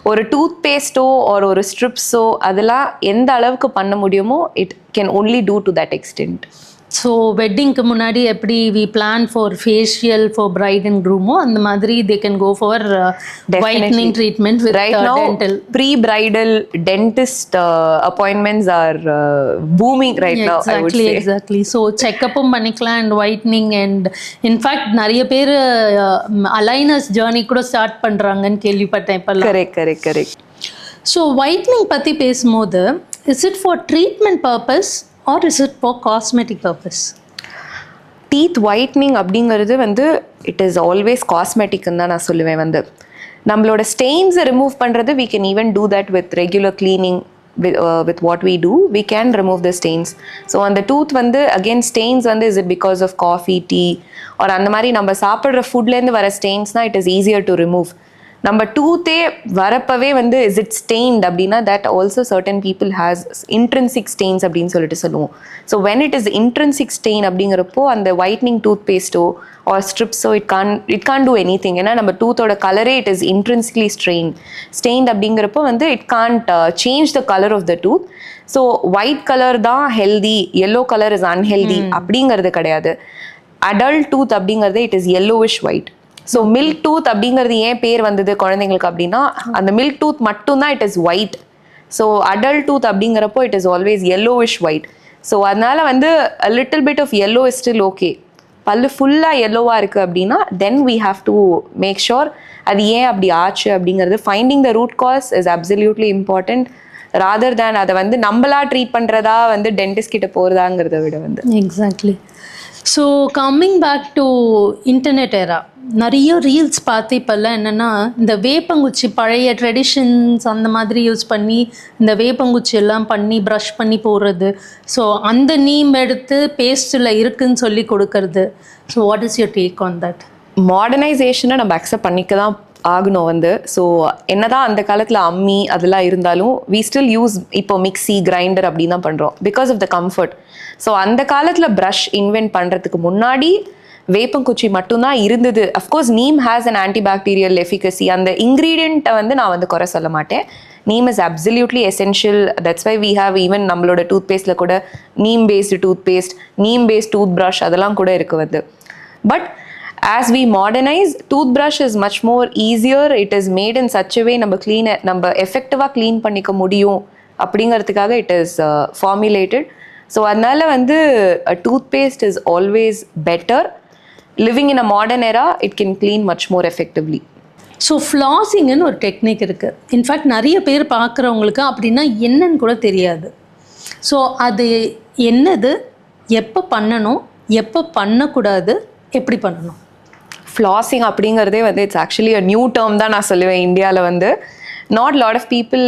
ஒரு tooth பேஸ்ட்டோ ஒரு ஒரு ஸ்ட்ரிப்ஸோ அதெல்லாம் எந்த அளவுக்கு பண்ண முடியுமோ it can only do to that extent. So வெட்டிங்க்கு முன்னாடி எப்படி we plan for facial for bride and க்ரூமோ அந்த மாதிரி they can go for whitening treatment with right now dental. pre-bridal dentist appointments are booming right now, I would say. Exactly. So செக்கப்பும் பண்ணிக்கலாம் and whitening and in fact நிறைய பேர் அலைனஸ் journey கூட start பண்ணுறாங்கன்னு கேள்விப்பட்டேன் இப்போல்லாம். கரெக்ட். ஸோ ஒயிட்னிங் பற்றி பேசும்போது is it for treatment purpose or is it for cosmetic purpose? Teeth whitening அப்படிங்கிறது வந்து இட் இஸ் ஆல்வேஸ் காஸ்மெட்டிக்னு தான் நான் சொல்லுவேன். வந்து நம்மளோட ஸ்டெயின்ஸை ரிமூவ் பண்ணுறது we can even do that with regular cleaning with what we do. We can remove the stains. So அந்த tooth வந்து again stains வந்து is it because of coffee, tea or அந்த மாதிரி நம்ம சாப்பிட்ற ஃபுட்லேருந்து வர ஸ்டெயின்ஸ்னால் it is easier to remove. நம்ம டூத்தே வரப்பவே வந்து இஸ் இட் ஸ்டெயின்ட் அப்படின்னா that also certain people has intrinsic stains அப்படின்னு சொல்லிட்டு சொல்லுவோம். So when it is intrinsic stain அப்படிங்கிறப்போ அந்த ஒயிட்னிங் டூத் பேஸ்ட்டோ ஆர் ஸ்ட்ரிப்ஸோ it can do anything. ஏன்னா நம்ம டூத்தோட கலரே இட் இஸ் இன்ட்ரென்சிக்லி ஸ்டெயின்ட் அப்படிங்கிறப்போ வந்து it can't change the colour of the tooth. So white colour தான் healthy, yellow colour is unhealthy அப்படிங்கிறது கிடையாது. அடல்ட் டூத் அப்படிங்கிறது it is yellowish white. So milk tooth அப்படிங்கிறது ஏன் பேர் வந்தது குழந்தைங்களுக்கு அப்படின்னா அந்த மில்க் டூத் மட்டும்தான் it is white. So adult tooth அப்படிங்கிறப்போ it is always yellowish white. So அதனால வந்து a little bit of yellow is still okay. பல்லு ஃபுல்லாக yellowவாக இருக்குது அப்படின்னா then we have to make sure அது ஏன் அப்படி ஆச்சு அப்படிங்கிறது finding the root cause is absolutely important rather than அதை வந்து நம்மளா ட்ரீட் பண்ணுறதா வந்து டென்டிஸ்ட் கிட்ட போகிறதாங்கிறத விட வந்து. Exactly. So coming back to internet era, நிறைய ரீல்ஸ் பார்த்து இப்போல்லாம் என்னென்னா இந்த வேப்பங்குச்சி பழைய ட்ரெடிஷன்ஸ் அந்த மாதிரி யூஸ் பண்ணி இந்த வேப்பங்குச்சி எல்லாம் பண்ணி ப்ரஷ் பண்ணி போடுறது, ஸோ அந்த நீம் எடுத்து பேஸ்ட்டில் இருக்குன்னு சொல்லி கொடுக்கறது. So what is your take on that? மாடர்னைசேஷனை நம்ம அக்செப்ட் பண்ணிக்க தான் ஆகணும் வந்து. ஸோ என்னதான் அந்த காலத்தில் அம்மி அதெல்லாம் இருந்தாலும் வி ஸ்டில் யூஸ் இப்போ மிக்ஸி கிரைண்டர் அப்படின்னு தான் பண்ணுறோம் because of the comfort. So அந்த காலத்தில் ப்ரஷ் இன்வென்ட் பண்ணுறதுக்கு முன்னாடி வேப்பங்குச்சி மட்டும்தான் இருந்தது. Of course neem has an antibacterial efficacy. அந்த இன்க்ரீடியண்ட்டை வந்து நான் வந்து குறை சொல்ல மாட்டேன். Neem is absolutely essential. That's why we have even நம்மளோட டூத் பேஸ்ட்டில் கூட neem based toothpaste, neem paste toothbrush அதெல்லாம் கூட இருக்குது வந்து. But as we modernize, toothbrush is much more easier. It is made in such a way நம்ம effective-ஆ clean பண்ணிக்க முடியும் அப்படிங்கிறதுக்காக it is formulated. So அதனால வந்து a toothpaste is always better. Living in a modern era, it can clean much more effectively. So ஃப்ளாஸிங்னு ஒரு technique இருக்குது. In fact நிறைய பேர் பார்க்குறவங்களுக்கு அப்படின்னா என்னன்னு கூட தெரியாது. ஸோ அது என்னது, எப்போ பண்ணணும், எப்போ பண்ணக்கூடாது, எப்படி பண்ணணும்? ஃப்ளாஸிங் அப்படிங்கிறதே வந்து it's actually a new term தான் நான் சொல்லுவேன். இந்தியாவில் வந்து நாட் லாட் ஆஃப் பீப்புள்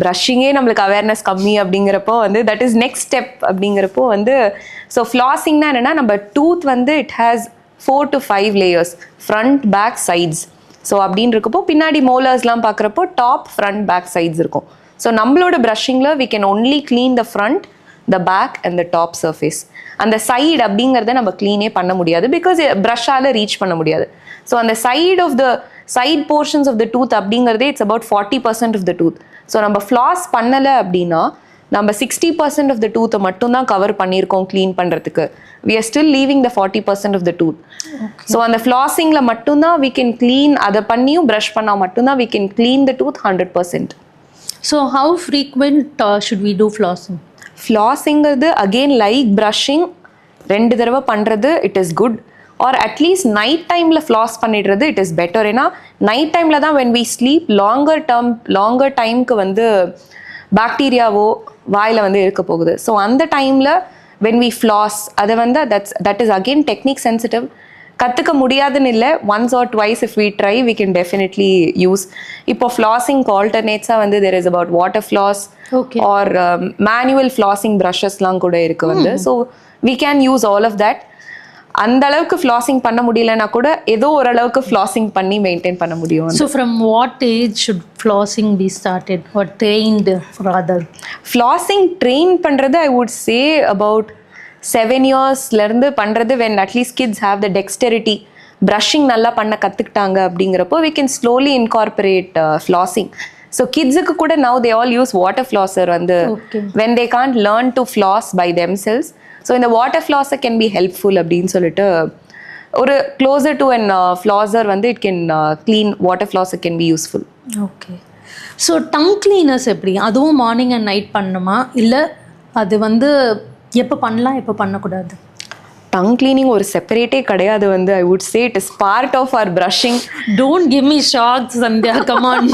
ப்ரஷிங்கே நம்மளுக்கு அவேர்னஸ் கம்மி அப்படிங்கிறப்போ வந்து தட் இஸ் நெக்ஸ்ட் ஸ்டெப் அப்படிங்கிறப்போ வந்து. ஸோ ஃப்ளாஸிங்னா என்னென்னா நம்ம டூத் வந்து it has 4 to 5 layers, front back sides. So அப்படின்னு இருக்கப்போ பின்னாடி மோலர்ஸ்லாம் பார்க்குறப்போ டாப் ஃப்ரண்ட் பேக் சைட்ஸ் இருக்கும். ஸோ நம்மளோட ப்ரஷிங்கில் we can only clean the front, the back and the top surface. அந்த சைடு அப்படிங்கிறத நம்ம க்ளீனே பண்ண முடியாது பிகாஸ் ப்ரஷ்ஷால் ரீச் பண்ண முடியாது. ஸோ அந்த side portions of the tooth அப்படிங்கிறதே it's about 40% of the tooth. So நம்ம ஃப்ளாஸ் பண்ணலை அப்படின்னா நம்ம 60% ஆஃப் த டூத்தை மட்டும்தான் கவர் பண்ணியிருக்கோம் க்ளீன் பண்ணுறதுக்கு. We are still leaving the 40% of the tooth. So அந்த ஃப்ளாஸிங்கில் மட்டும்தான் வி கேன் க்ளீன். அதை பண்ணியும் ப்ரஷ் பண்ணால் மட்டும்தான் we can clean the tooth 100%. So how frequent should we do flossing? ஃப்ளாஸிங்கிறது அகெயின் லைக் ப்ரஷிங் 2 தடவை பண்ணுறது it is good. Or at least night டைமில் ஃப்ளாஸ் பண்ணிடுறது இட் இஸ் பெட்டர். ஏன்னா நைட் டைமில் தான் வென் வி ஸ்லீப் லாங்கர் டைமுக்கு வந்து பாக்டீரியாவோ வாயில் வந்து இருக்க போகுது. ஸோ அந்த டைமில் வென் வி ஃப்ளாஸ் அதை வந்து that is again technique sensitive. கற்றுக்க முடியாதுன்னு இல்லை, once or twice if we try we can definitely use. இப்போ ஃப்ளாஸிங்க்கு ஆல்டர்னேட்ஸாக வந்து there is about water floss or manual flossing ப்ரஷஸ்லாம் கூட இருக்குது வந்து. So we can use all of that. அந்த அளவுக்கு ஃப்ளாஸிங் பண்ண முடியலன்னா கூட ஏதோ ஓரளவுக்கு ஃப்ளாஸிங் பண்ணி மெயின்டைன் பண்ண முடியும். So from what age should flossing be started or trained father? Flossing train பண்ணுறது ஐ வுட் சே அபவுட் 7 yearsலேருந்து பண்ணுறது. When at least kids have the dexterity, brushing நல்லா பண்ண கற்றுக்கிட்டாங்க அப்படிங்கிறப்போ we can slowly incorporate flossing. So கிட்ஸுக்கு கூட now they all use water flosser வந்து when they can't learn to floss by themselves. So இந்த water flosser can be helpful அப்படின்னு சொல்லிட்டு ஒரு க்ளோசர் டு அன் ஃப்ளாஸர் வந்து it can clean water flosser can be useful. Okay. So tongue cleaners எப்படி? அதுவும் morning and night பண்ணணுமா, இல்லை அது வந்து எப்போ பண்ணலாம் எப்போ பண்ணக்கூடாது? டங் கிளீனிங் ஒரு செப்பரேட்டே கிடையாது வந்து. I would say it is part of our brushing. Don't give me shocks Sandhya, come on.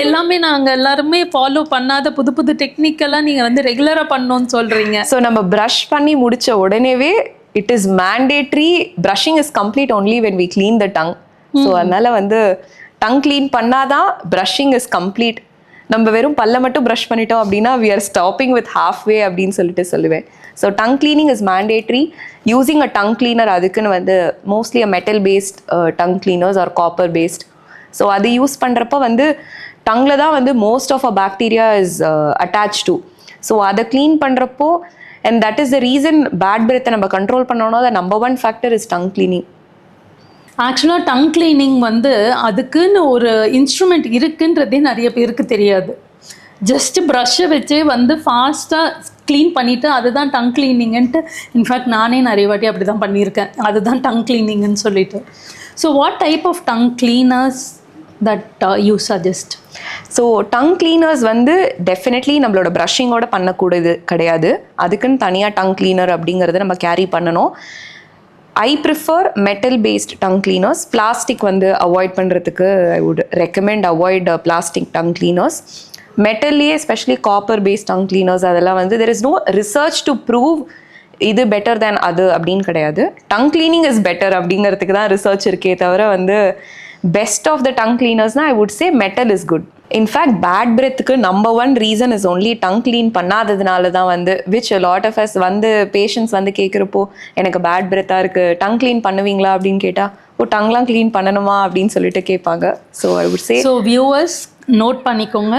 எல்லாமே நாங்கள் எல்லாருமே ஃபாலோ பண்ணாத புது புது டெக்னிக்கெல்லாம் நீங்கள் வந்து ரெகுலராக பண்ணோன்னு சொல்கிறீங்க. ஸோ நம்ம ப்ரஷ் பண்ணி முடித்த உடனேவே it is mandatory. Brushing is complete only when we clean the tongue. So அதனால வந்து டங் க்ளீன் பண்ணாதான் ப்ரஷிங் இஸ் கம்ப்ளீட். நம்ம வெறும் பல்ல மட்டும் ப்ரஷ் பண்ணிட்டோம் அப்படின்னா we are stopping with half way அப்படின்னு சொல்லிட்டு சொல்லுவேன். So tongue cleaning is mandatory. Using a tongue cleaner அதுக்குன்னு வந்து mostly a metal based tongue cleaners or copper based. So அது யூஸ் பண்ணுறப்ப வந்து டங்கில் தான் வந்து most of a bacteria is attach to. So அதை க்ளீன் பண்ணுறப்போ and that is the reason bad பிரெத்தை நம்ம கண்ட்ரோல் பண்ணோன்னா the number 1 factor is tongue cleaning. ஆக்சுவலாக டங் கிளீனிங் வந்து அதுக்குன்னு ஒரு இன்ஸ்ட்ருமெண்ட் இருக்குன்றதே நிறைய பேருக்கு தெரியாது. ஜஸ்ட் ப்ரஷ்ஷை வச்சே வந்து ஃபாஸ்ட்டாக க்ளீன் பண்ணிவிட்டு அதுதான் டங் கிளீனிங்ன்ட்டு. இன்ஃபேக்ட் நானே நிறைய வாட்டி அப்படி தான் பண்ணியிருக்கேன், அதுதான் டங் கிளீனிங்னு சொல்லிட்டு. So what type of tongue cleaners that you suggest? So tongue cleaners வந்து டெஃபினெட்லி நம்மளோட ப்ரஷிங்கோட பண்ணக்கூடாது கிடையாது. அதுக்குன்னு தனியாக டங் கிளீனர் அப்படிங்கிறத நம்ம கேரி பண்ணணும். I prefer metal based tongue cleaners. Plastic வந்து அவாய்ட் பண்ணுறதுக்கு I would recommend avoid plastic tongue cleaners. மெட்டல்லையே especially copper based tongue cleaners அதெல்லாம் வந்து there is no research to prove இது பெட்டர் தேன் அது அப்படின்னு கிடையாது. டங் கிளீனிங் இஸ் பெட்டர் அப்படிங்கிறதுக்கு தான் ரிசர்ச் இருக்கே தவிர வந்து பெஸ்ட் ஆஃப் த டங் கிளீனர்ஸ்னால் I would say metal is good. In fact bad பிரெத்துக்கு number 1 reason is only tongue clean பண்ணாததுனால தான் வந்து விச் லாட் ஆஃப் அஸ் வந்து பேஷண்ட்ஸ் வந்து கேட்குறப்போ எனக்கு பேட் பிரெத்தாக இருக்குது டங் கிளீன் பண்ணுவீங்களா அப்படின்னு கேட்டால் ஓ டங்லாம் க்ளீன் பண்ணணுமா அப்படின்னு சொல்லிட்டு கேட்பாங்க. So I would say, so viewers note பண்ணிக்கோங்க,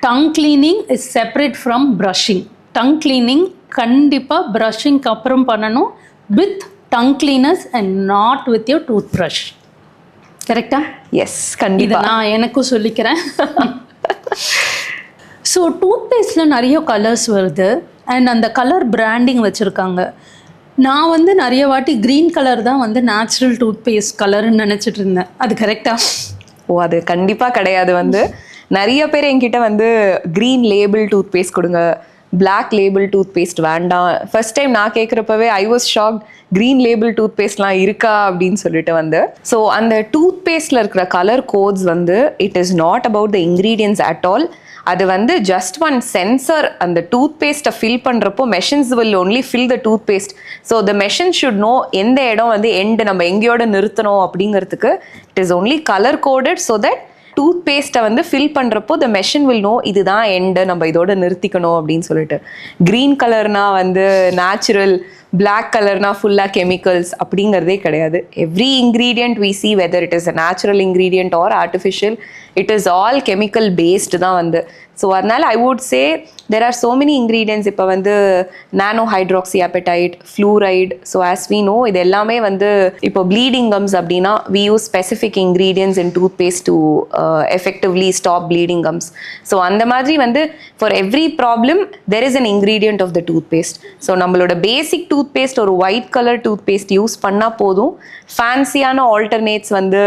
tongue cleaning is separate from brushing. Tongue cleaning கண்டிப்பாக ப்ரஷிங்க்கு அப்புறம் பண்ணணும் with tongue cleaners and not with your tooth brush. கரெக்டா? எஸ், கண்டிப்பாக நான் எனக்கும் சொல்லிக்கிறேன். ஸோ டூத்பேஸ்டில் நிறைய கலர்ஸ் வருது அண்ட் அந்த கலர் பிராண்டிங் வச்சுருக்காங்க. நான் வந்து நிறைய வாட்டி க்ரீன் கலர் தான் வந்து நேச்சுரல் டூத்பேஸ்ட் கலர்னு நினச்சிட்டு இருந்தேன். அது கரெக்டா? ஓ அது கண்டிப்பாக கிடையாது. வந்து நிறைய பேர் என்கிட்ட வந்து க்ரீன் லேபிள் டூத்பேஸ்ட் கொடுங்க, பிளாக் லேபிள் டூத்பேஸ்ட் வேண்டாம். ஃபர்ஸ்ட் டைம் நான் கேட்குறப்பவே I was shocked, green label டூத்பேஸ்ட்லாம் இருக்கா அப்படின்னு சொல்லிட்டு வந்து. ஸோ அந்த டூத்பேஸ்டில் இருக்கிற கலர் கோட்ஸ் வந்து it is not about the ingredients at all. அது வந்து ஜஸ்ட் ஒன் சென்சர். அந்த டூத்பேஸ்ட்டை ஃபில் பண்ணுறப்போ machines will only fill the toothpaste. So the machine should know எந்த இடம் வந்து எண்டு நம்ம எங்கேயோட நிறுத்தணும் அப்படிங்கிறதுக்கு it is only colour coded so that டூத்பேஸ்ட்டை வந்து ஃபில் பண்ணுறப்போ த மெஷின் வில் நோ இதுதான் எண்டு, நம்ம இதோட நிறுத்திக்கணும் அப்படின்னு சொல்லிட்டு. க்ரீன் கலர்னா வந்து நேச்சுரல், பிளாக் கலர்னா ஃபுல்லாக கெமிக்கல்ஸ் அப்படிங்கிறதே கிடையாது. Every ingredient we see whether it is a natural ingredient or artificial, it is all chemical based தான் வந்து. ஸோ அதனால் I would say there are so many ingredients. இப்போ வந்து nano hydroxy apatite, fluoride. So as we know இது எல்லாமே வந்து இப்போ bleeding gums அப்படின்னா we use specific ingredients in toothpaste to effectively stop bleeding gums. So அந்த மாதிரி வந்து for every problem there is an ingredient of the toothpaste. So நம்மளோட basic toothpaste ஒரு ஒயிட் கலர் டூத்பேஸ்ட் யூஸ் பண்ணால் போதும். ஃபேன்சியான alternates வந்து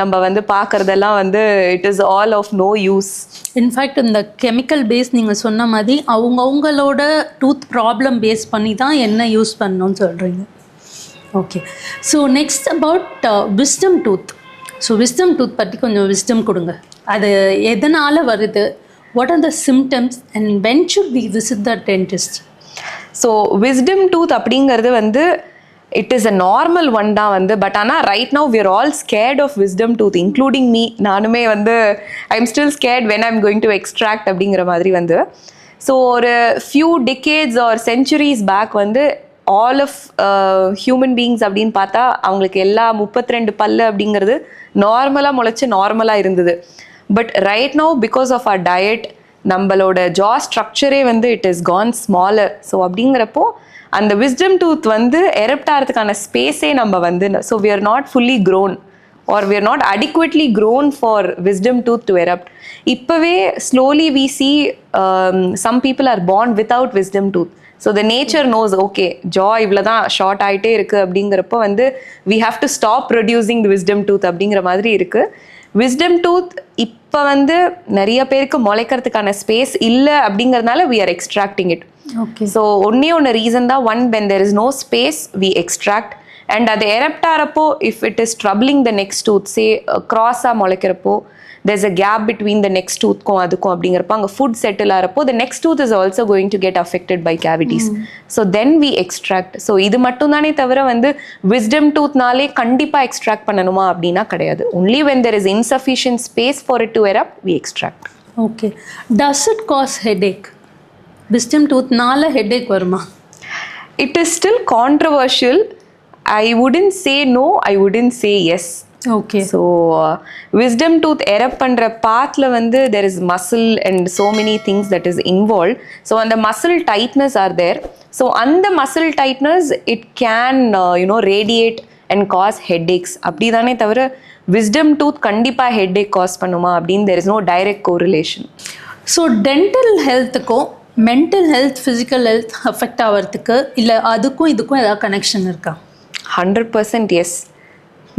நம்ம வந்து பார்க்குறதெல்லாம் வந்து it is all of no use. In fact இந்த கெமிக்கல் பேஸ் நீங்கள் சொன்ன மாதிரி அவங்களோட டூத் ப்ராப்ளம் பேஸ் பண்ணி தான் என்ன யூஸ் பண்ணணும்னு சொல்கிறீங்க. Okay, so next about wisdom tooth. So wisdom tooth பற்றி கொஞ்சம் விஸ்டம் கொடுங்க. அது எதனால் வருது, what are the symptoms and when should we visit the dentist? So wisdom tooth அப்படிங்கிறது வந்து it is a normal one தான் வந்து. பட் ஆனால் right now we are all scared of wisdom tooth including me. நானுமே வந்து I am still scared when I am going to extract அப்படிங்கிற மாதிரி வந்து. ஸோ ஒரு few decades or centuries back வந்து ஆல் ஆஃப் ஹியூமன் பீயிங்ஸ் அப்படின்னு பார்த்தா அவங்களுக்கு எல்லா 32 பல்லு அப்படிங்கிறது நார்மலாக முளைச்சி நார்மலாக இருந்தது. But right now because of our diet நம்மளோட ஜா ஸ்ட்ரக்சரே வந்து it is gone smaller. So அப்படிங்கிறப்போ அந்த விஸ்டம் டூத் வந்து எரப்ட் ஆகிறதுக்கான ஸ்பேஸே நம்ம வந்து so we are not fully grown or we are not adequately grown for wisdom tooth to erupt. இப்போவே slowly we see some people are born without wisdom tooth. So the nature knows okay ஜா இவ்வளோதான் short ஆகிட்டே இருக்குது அப்படிங்கிறப்போ வந்து we have to stop producing the wisdom tooth அப்படிங்கிற மாதிரி இருக்குது. விஸ்டம் டூத் இப்போ வந்து நிறைய பேருக்கு முளைக்கிறதுக்கான ஸ்பேஸ் இல்லை அப்படிங்கிறதுனால we are extracting it. Okay. So ஒன்று ரீசன் தான், one when there is no space we extract, and அது எரப்ட் ஆகிறப்போ if it is troubling the next tooth, say க்ராஸாக முளைக்கிறப்போ there's a gap between the next toothக்கும் அதுக்கும் அப்படிங்கிறப்போ அங்கே ஃபுட் செட்டில் ஆகிறப்போ the next tooth is also going to get affected by cavities. So then we extract. So இது மட்டும் தானே தவிர வந்து wisdom toothனாலே கண்டிப்பாக எக்ஸ்ட்ராக்ட் பண்ணணுமா அப்படின்னா கிடையாது. only when there is insufficient space for it to erupt we extract. Okay. does it cause headache? wisdom toothனால headache வருமா? It is still controversial. I wouldn't say no, I wouldn't say yes. Okay. So wisdom tooth erupt பண்ற பாத்ல வந்து there is muscle and so many things that is involved. So அந்த muscle tightness are there. So அந்த muscle tightness it can radiate and cause headaches. அப்படிதானே தவிர wisdom tooth கண்டிப்பா headache cause பண்ணுமா அப்படின்னு there is no direct correlation. So dental ஹெல்த்துக்கும் mental health physical health affect ஆகிறதுக்கு இல்லை அதுக்கும் இதுக்கும் ஏதாவது கனெக்ஷன் இருக்கா? 100% எஸ்.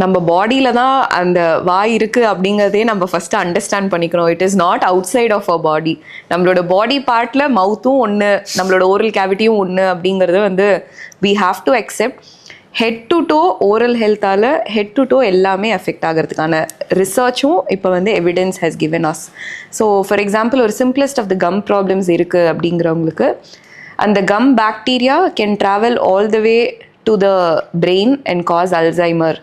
நம்ம பாடியில தான் அந்த வாய் இருக்கு அப்படிங்கிறதே நம்ம ஃபர்ஸ்ட் அண்டர்ஸ்டாண்ட் பண்ணிக்கணும். It is not outside of our body. நம்மளோட பாடி பார்ட்ல மவுத்தும் ஒன்று, நம்மளோட ஓரல் கேவிட்டியும் ஒன்று அப்படிங்கிறது வந்து we have to accept. Head to toe oral ஹெல்த்தால் ஹெட் டு டோ எல்லாமே அஃபெக்ட் ஆகிறதுக்கான ரிசர்ச்சும் இப்போ வந்து evidence has given us. So for example ஒரு simplest of the gum problems இருக்குது அப்படிங்கிறவங்களுக்கு அந்த gum bacteria can travel all the way to the brain and cause Alzheimer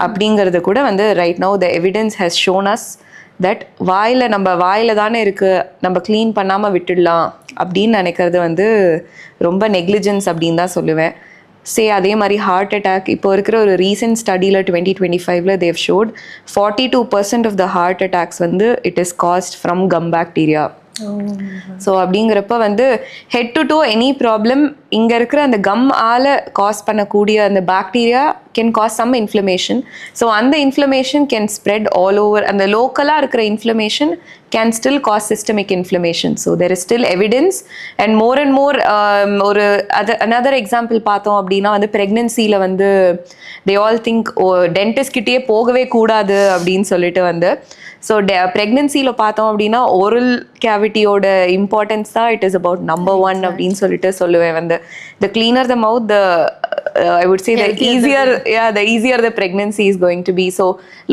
அப்படிங்கிறது கூட வந்து right now the evidence has shown us that நம்ம வாயில் தானே இருக்குது, நம்ம க்ளீன் பண்ணாமல் விட்டுடலாம் அப்படின்னு நினைக்கிறது வந்து ரொம்ப நெக்லிஜென்ஸ் அப்படின்னு தான் சொல்லுவேன். அதே மாதிரி ஹார்ட் அட்டாக் இப்போ இருக்கிற ஒரு ரீசெண்ட் ஸ்டடியில் 2025 they showed 42% of the heart attacks வந்து it is caused from gum bacteria. So அப்படிங்கிறப்ப வந்து head to toe any problem இங்கே இருக்கிற அந்த கம் காஸ் பண்ணக்கூடிய அந்த bacteria can cause some inflammation. So அந்த inflammation can spread all over. அந்த லோக்கலாக இருக்கிற inflammation can still cause systemic inflammation. So there is still evidence and more ஒரு another எக்ஸாம்பிள் பார்த்தோம் அப்படின்னா வந்து ப்ரெக்னென்சியில் வந்து தே ஆல் திங்க் டென்டிஸ்ட் கிட்டேயே போகவே கூடாது அப்படின்னு சொல்லிட்டு வந்து ஸோ ப்ரெக்னென்சியில் பார்த்தோம் அப்படின்னா ஓரல் கேவிட்டியோட இம்பார்ட்டன்ஸ் தான் இட் இஸ் அபவுட் நம்பர் 1 அப்படின்னு சொல்லிட்டு சொல்லுவேன். வந்து the cleaner the mouth, the I would say the easier the pregnancy is going to be. So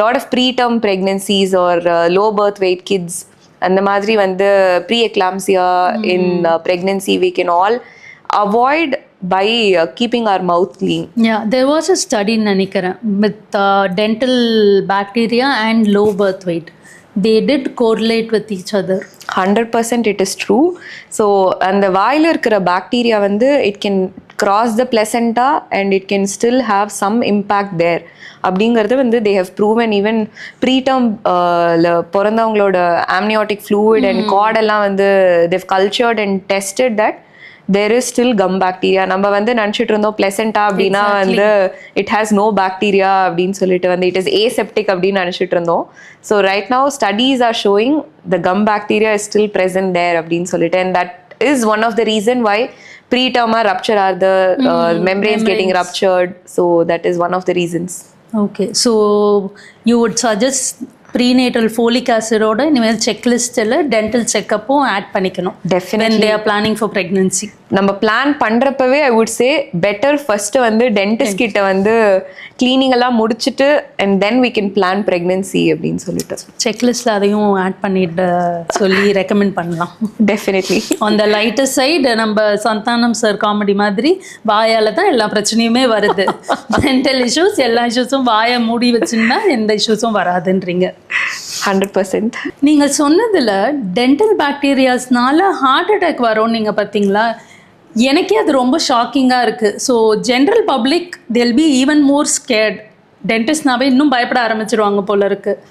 lot of preterm pregnancies or low birth weight kids and the madri வந்து pre-eclampsia in pregnancy we can all avoid by keeping our mouth clean. Yeah, there was a study நினைக்கிறேன் with dental bacteria and low birth weight. They did correlate with each other. 100% it is true. So அந்த வாயில் இருக்கிற bacteria வந்து it can cross the placenta and it can still have some impact there அப்படிங்கிறது வந்து they have proven. even preterm பிறந்தவங்களோட amniotic fluid and cord எல்லாம் வந்து they've cultured and tested that there is still gum bacteria. நம்ம வந்து நினச்சிட்டு இருந்தோம் placenta அப்படின்னா வந்து it has no bacteria அப்படின்னு சொல்லிட்டு வந்து it is aseptic அப்படின்னு நினச்சிட்டு இருந்தோம். So right now studies are showing the gum bacteria is still present there அப்படின்னு சொல்லிட்டு, and that is one of the reason why preterm rupture are the membranes getting ruptured. So that is one of the reasons. Okay, so you would suggest prenatal folic acid ஓட இனிமேல் செக்லிஸ்ட்டில் dental செக்கப்பும் add பண்ணிக்கணும். Definitely. when they are planning for pregnancy. நம்ம plan பண்ணுறப்பவே I would say better first வந்து dentist கிட்ட வந்து கிளீனிங் எல்லாம் முடிச்சுட்டு and then we can plan pregnancy அப்படின்னு சொல்லிட்டு செக்லிஸ்ட்டில் அதையும் ஆட் பண்ணிட்டு சொல்லி ரெக்கமெண்ட் பண்ணலாம். Definitely. On the lighter side நம்ம சந்தானம் சார் காமெடி மாதிரி வாயால் தான் எல்லா பிரச்சனையுமே வருது. டென்டல் இஷ்யூஸ் எல்லா இஷ்யூஸும் வாயை மூடி வச்சுன்னா எந்த இஷ்யூஸும் வராதுன்றீங்க. 100%. நீங்கள் சொன்னதில் டென்டல் பாக்டீரியாஸ்னால ஹார்ட் அட்டாக் வரும் நீங்கள் பார்த்தீங்களா? எனக்கே அது ரொம்ப ஷாக்கிங்காக இருக்குது. So general public they'll be even more scared. டென்டிஸ்ட்னாவே இன்னும் பயப்பட ஆரம்பிச்சிருவாங்க போல இருக்குது.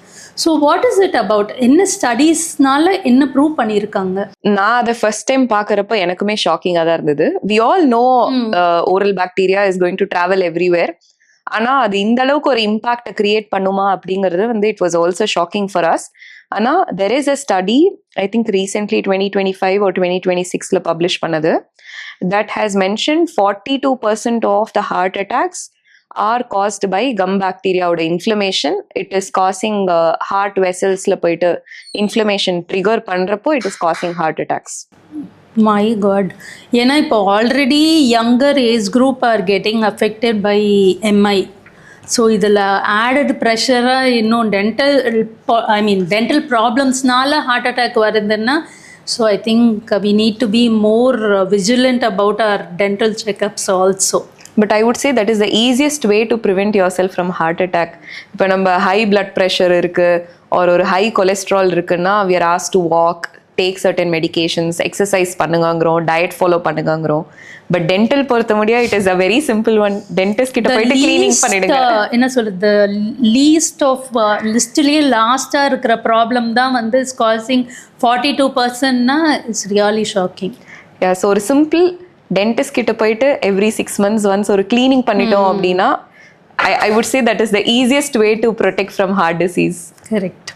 So what is it about? என்ன ஸ்டடீஸ்னால என்ன ப்ரூவ் பண்ணியிருக்காங்க? நான் அதை ஃபர்ஸ்ட் டைம் பார்க்குறப்ப எனக்குமே ஷாக்கிங்காக தான் இருந்தது. We all know oral bacteria is going to travel everywhere. ஆனால் அது இந்த அளவுக்கு ஒரு இம்பாக்டை கிரியேட் பண்ணுமா அப்படிங்கிறது வந்து it was also shocking for us. ஆனால் there is a study, I think recently 2025 or 2026 publish பண்ணது, that has mentioned 42% of the heart attacks are caused by gum bacteria oda inflammation. It is causing heart vessels la poitu inflammation trigger பண்றப்போ it is causing heart attacks. My God. ஏன்னா இப்போ already younger age group are getting affected by MI. So இதில் added ப்ரெஷராக இன்னும் dental ப்ராப்ளம்ஸ்னால heart attack வருதுன்னா, so I think we need to be more vigilant about our dental checkups also. But I would say that is the easiest way to prevent yourself from heart attack. இப்போ நம்ம high blood pressure இருக்கு or ஒரு high cholesterol இருக்குன்னா we are asked to walk, take certain medications, exercise பண்ணுங்கங்கிறோம், diet follow பண்ணுங்கங்கிறோம். But dental பொறுத்த முடியா it is a very simple one. Dentist கிட்ட போயிட்டு கிளீனிங் பண்ணிடுங்க. என்ன சொல்றது, லீஸ்ட் ஆஃப் லிஸ்ட்லயே லாஸ்டா இருக்கிற ப்ராப்ளம் தான் வந்து இஸ் காசிங் 42%னா it's really shocking. Yeah, so ஒரு சிம்பிள் டென்டிஸ்ட் கிட்ட போயிட்டு எவ்ரி 6 months ஒன்ஸ் ஒரு கிளீனிங் பண்ணிட்டோம் அப்படின்னா I would say that is the easiest way to protect from heart disease. Correct.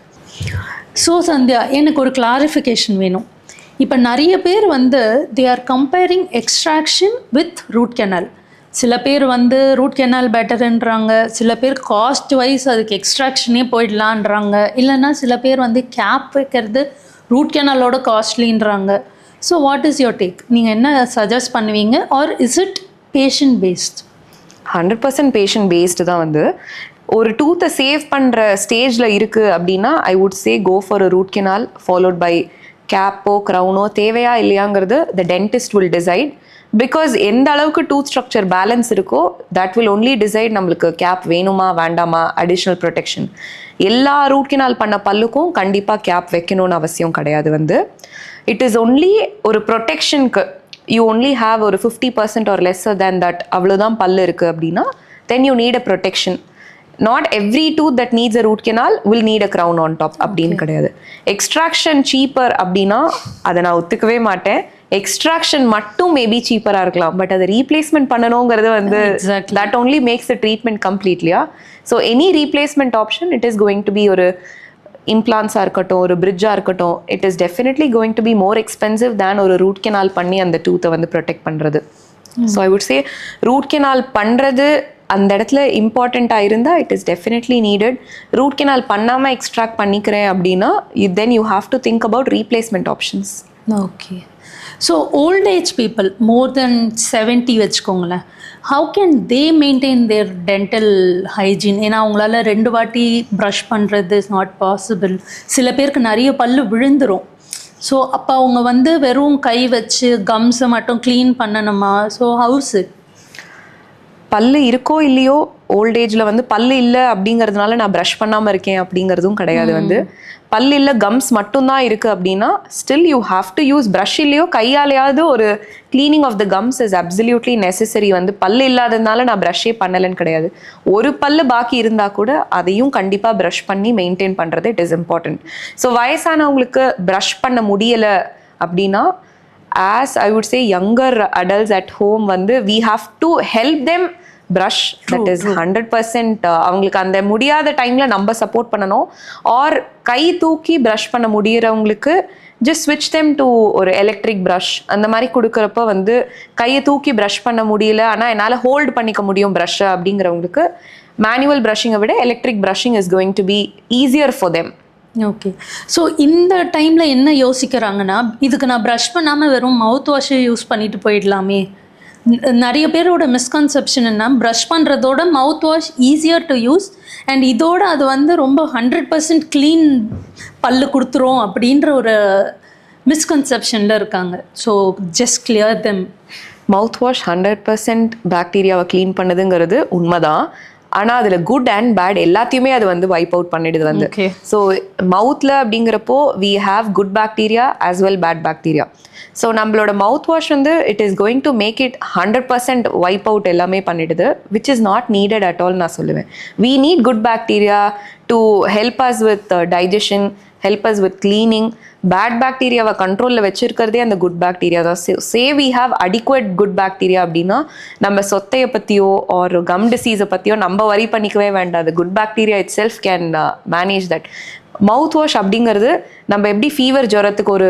So Sandhya, எனக்கு ஒரு கிளாரிஃபிகேஷன் வேணும். இப்போ நிறைய பேர் வந்து they are comparing extraction with root canal. சில பேர் வந்து ரூட் கெனால் பெட்டர்ன்றாங்க, சில பேர் காஸ்ட் வைஸ் அதுக்கு எக்ஸ்ட்ராக்ஷனே போயிடலான்றாங்க, இல்லைன்னா சில பேர் வந்து கேப் வைக்கிறது ரூட் கெனாலோட காஸ்ட்லின்றாங்க. So what is your take? நீங்கள் என்ன சஜஸ்ட் பண்ணுவீங்க? Or is it patient based? 100% patient based தான். வந்து ஒரு டூத்தை சேவ் பண்ணுற ஸ்டேஜில் இருக்குது அப்படின்னா I would say go for a root canal followed by கேப்போ க்ரௌனோ. தேவையா இல்லையாங்கிறது the dentist will decide. Because எந்த அளவுக்கு டூத் ஸ்ட்ரக்சர் பேலன்ஸ் இருக்கோ தட் வில் ஒன்லி டிசைட் நம்மளுக்கு கேப் வேணுமா வேண்டாமா, அடிஷ்னல் ப்ரொடெக்ஷன். எல்லா ரூட் கெனால் பண்ண பல்லுக்கும் கண்டிப்பாக கேப் வைக்கணும்னு அவசியம் கிடையாது. வந்து இட் இஸ் ஒன்லி ஒரு ப்ரொடெக்ஷனுக்கு. யூ ஒன்லி ஹாவ் ஒரு 50% ஆர் லெஸ்ஸர் தேன் தட், அவ்வளோதான் பல்லு இருக்குது அப்படின்னா then you need a protection. Not every tooth that needs a root canal will need a crown on top அப்படின்னு கிடையாது. எக்ஸ்ட்ராக்ஷன் சீப்பர் அப்படின்னா அதை நான் ஒத்துக்கவே மாட்டேன். எக்ஸ்ட்ராக்ஷன் மட்டும் மேபி சீப்பராக இருக்கலாம், பட் அதை ரீப்ளேஸ்மெண்ட் பண்ணணுங்கிறது வந்து that only makes the treatment கம்ப்ளீட்லியா. So any replacement option it is going to be ஒரு இம்ப்ளான்ஸாக இருக்கட்டும், ஒரு பிரிட்ஜாக இருக்கட்டும், it is definitely going to be more expensive than ஒரு ரூட் கெனால் பண்ணி அந்த டூத்தை வந்து ப்ரொடெக்ட் பண்ணுறது. So I would say root canal பண்ணுறது அந்த இடத்துல இம்பார்ட்டண்ட்டாக இருந்தால் it is definitely needed. Root canal பண்ணாமல் எக்ஸ்ட்ராக்ட் பண்ணிக்கிறேன் அப்படின்னா then you have to think about replacement options. Okay. So old age people more than 70 வச்சுக்கோங்களேன், how can they maintain their dental hygiene? ஏன்னா அவங்களால 2 வாட்டி ப்ரஷ் பண்ணுறது இஸ் நாட் பாசிபிள். சில பேருக்கு நிறைய பல்லு விழுந்துடும். ஸோ அப்போ அவங்க வந்து வெறும் கை வச்சு கம்ஸை மட்டும் க்ளீன் பண்ணணுமா? So how's it? பல்லு இருக்கோ இல்லையோ ஓல்டேஜில் வந்து பல்லு இல்லை அப்படிங்கிறதுனால நான் ப்ரஷ் பண்ணாமல் இருக்கேன் அப்படிங்கிறதும் கிடையாது. வந்து பல்லு இல்லை கம்ஸ் மட்டும்தான் இருக்குது அப்படின்னா still you have to use brush இல்லையோ கையாலையாவது ஒரு cleaning of the gums is absolutely necessary. வந்து பல்லு இல்லாததுனால நான் ப்ரஷ்ஷே பண்ணலைன்னு கிடையாது. ஒரு பல்லு பாக்கி இருந்தால் கூட அதையும் கண்டிப்பாக ப்ரஷ் பண்ணி மெயின்டைன் பண்ணுறது இட் இஸ் இம்பார்ட்டன்ட். ஸோ வயசானவங்களுக்கு ப்ரஷ் பண்ண முடியலை அப்படின்னா as I would say younger adults at home வந்து we have to help them brush. That is 100% அவங்களுக்கு அந்த முடியாத டைம்ல நம்ம சப்போர்ட் பண்ணணும். ஆர் கை தூக்கி ப்ரஷ் பண்ண முடியறவங்களுக்கு just switch them to ஒரு எலக்ட்ரிக் ப்ரஷ் அந்த மாதிரி கொடுக்குறப்ப வந்து கையை தூக்கி ப்ரஷ் பண்ண முடியல ஆனால் என்னால் ஹோல்ட் பண்ணிக்க முடியும் ப்ரஷ்ஷை அப்படிங்கிறவங்களுக்கு மேனுவல் ப்ரஷிங்கை விட electric brushing is going to B easier for them. Okay. So இந்த டைமில் என்ன யோசிக்கிறாங்கன்னா, இதுக்கு நான் ப்ரஷ் பண்ணாமல் வெறும் மவுத் வாஷை யூஸ் பண்ணிட்டு போயிடலாமே. நிறைய பேரோட மிஸ்கன்செப்ஷன் என்ன, ப்ரஷ் பண்ணுறதோட mouth wash easier to use and இதோட அது வந்து ரொம்ப 100% க்ளீன் பல்லு கொடுத்துரும் அப்படின்ற ஒரு மிஸ்கன்செப்ஷனில் இருக்காங்க. So just clear them. Mouth wash 100% பாக்டீரியாவை க்ளீன் பண்ணுதுங்கிறது உண்மைதான். ஆனால் அதில் குட் அண்ட் பேட் எல்லாத்தையுமே அது வந்து வைப் அவுட் பண்ணிடுது வந்து. ஸோ மவுத்தில் அப்படிங்கிறப்போ we have good bacteria as well bad bacteria. So நம்மளோட மவுத் வாஷ் வந்து it is going to make it 100% wipe out எல்லாமே பண்ணிடுது, which is not needed at all நான் சொல்லுவேன். We need good bacteria to help us with digestion, help us with cleaning. Bad bacteria கண்ட்ரோலில் வச்சிருக்கிறதே அந்த good bacteria தான். Say we have adequate good bacteria அப்படின்னா நம்ம சொத்தையை பற்றியோ ஒரு கம் டிசீஸை பற்றியோ நம்ம வரி பண்ணிக்கவே வேண்டாம். Good bacteria it self can manage that. Mouth wash அப்படிங்கிறது நம்ம எப்படி ஃபீவர் ஜுரத்துக்கு ஒரு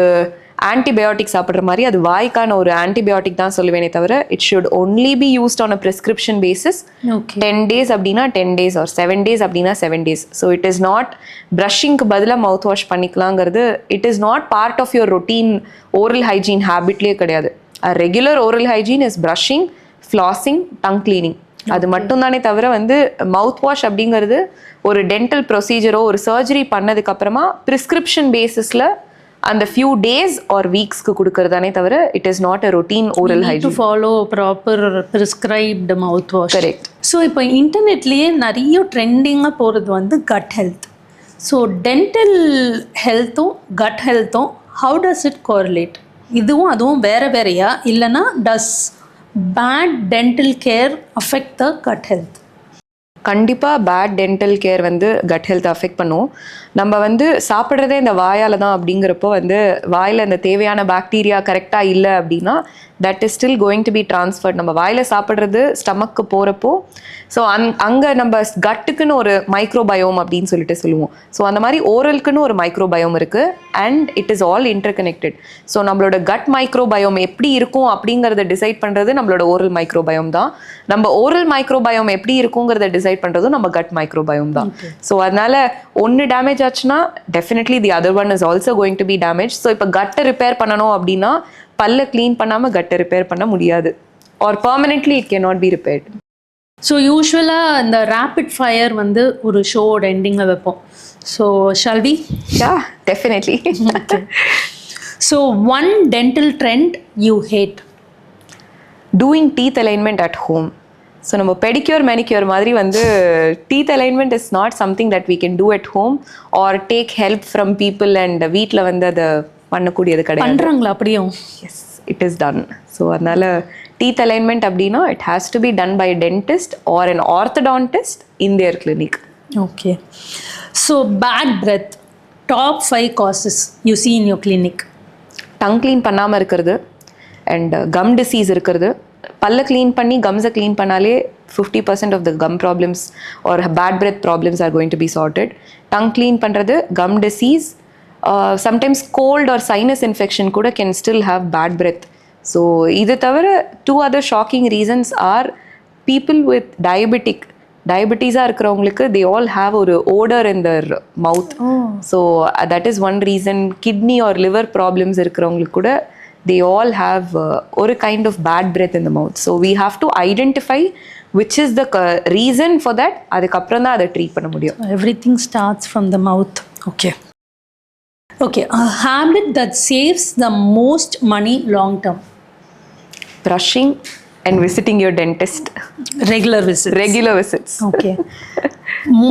ஆன்டிபயோட்டிக் சாப்பிட்ற மாதிரி அது வாய்க்கான ஒரு ஆன்டிபயோட்டிக் தான் சொல்லுவேனே தவிர it should only be used on a prescription basis. 10 days அப்படின்னா 10 days or 7 days அப்படின்னா 7 days. So it is not ப்ரஷிங்க்கு பதிலாக மவுத் வாஷ் பண்ணிக்கலாங்கிறது it is not part of your routine oral hygiene ஹேபிட்லேயே கிடையாது. Regular oral hygiene is brushing, flossing, tongue cleaning. அது மட்டும் தானே தவிர மவுத் வாஷ் அப்படிங்கிறது ஒரு டென்டல் ப்ரொசீஜரோ ஒரு சர்ஜரி பண்ணதுக்கு அப்புறமா ப்ரிஸ்கிரிப்ஷன் பேசிஸில் அந்த ஃபியூ டேஸ் ஆர் வீக்ஸ்க்கு கொடுக்கறதானே தவிர it is not a routine oral hygiene. To follow proper prescribed mouth wash. Correct. So இப்போ இன்டர்நெட்லேயே நிறைய ட்ரெண்டிங்காக போகிறது கட் ஹெல்த். ஸோ டென்டல் ஹெல்த்தும் கட் ஹெல்த்தும் ஹவு டஸ் இட் கோரிலேட்? இதுவும் அதுவும் வேறு வேறையா இல்லைனா does bad dental care affect the gut health? கண்டிப்பாக bad dental care gut health affect பண்ணும். நம்ம சாப்பிட்றதே இந்த வாயால் தான் அப்படிங்கிறப்போ வாயில் இந்த தேவையான பாக்டீரியா கரெக்டாக இல்லை அப்படின்னா that is still going to be transferred. நம்ம வாயில் சாப்பிட்றது ஸ்டமக்கு போகிறப்போ ஸோ அங்கே நம்ம கட்டுக்குன்னு ஒரு மைக்ரோபயோம் அப்படின்னு சொல்லுவோம். ஸோ அந்த மாதிரி ஓரலுக்குன்னு ஒரு மைக்ரோபயோம் இருக்குது and it is all interconnected. So நம்மளோட கட் மைக்ரோபயோம் எப்படி இருக்கும் அப்படிங்கிறத டிசைட் பண்ணுறது நம்மளோட ஓரல் மைக்ரோபயோம் தான். நம்ம ஓரல் மைக்ரோபயோம் எப்படி இருக்குங்கிறத டிசைட் பண்ணுறதும் நம்ம கட் மைக்ரோபயோம் தான். ஸோ அதனால ஒன்று டேமேஜ் ஆச்சுன்னா definitely the other one is also going to be damage. So இப்போ கட்டை ரிப்பேர் பண்ணணும் அப்படின்னா பல்ல க்ளீன் பண்ணாமல் கட்டை ரிப்பேர் பண்ண முடியாது or permanently it can not be repaired. So யூஸ்வலாக இந்த ரேபிட் ஃபயர் ஒரு ஷோவோட எண்டிங்கில் வைப்போம். So shall we? Yeah definitely. So one dental trend you hate? Doing teeth alignment at home. So நம்ம பெடிக்யூர் மேனிக்யூர் மாதிரி teeth alignment is not something that we can do at home or take help from people and வீட்டில் அதை பண்ணக்கூடியது கிடையாது. பண்ணுறாங்களா அப்படியும்? Yes it is done. So அதனால teeth alignment அப்படின்னா it has to be done by dentist or an orthodontist in their clinic. Okay. So bad breath, top 5 causes you see in your clinic? Tongue clean பண்ணாமல் இருக்கிறது and gum disease இருக்கிறது. பல்ல clean பண்ணி கம்ஸை clean பண்ணாலே 50% of the gum problems or bad breath problems are going to be sorted. Tongue clean பண்ணுறது, gum disease, sometimes cold or sinus infection கூட can still have bad breath. So இது தவிர 2 other shocking reasons are people with டயபெட்டிஸாக இருக்கிறவங்களுக்கு they all have ஒரு odour in their mouth. So that is one reason. Kidney or liver problems இருக்கிறவங்களுக்கு கூட they all have ஒரு kind of bad breath in the mouth. So we have to identify which is the reason for that. அதுக்கப்புறம் தான் அதை treat பண்ண முடியும். Everything starts from the mouth. Okay. A habit that saves the most money long term? Brushing and visiting your dentist. Regular visits. Okay.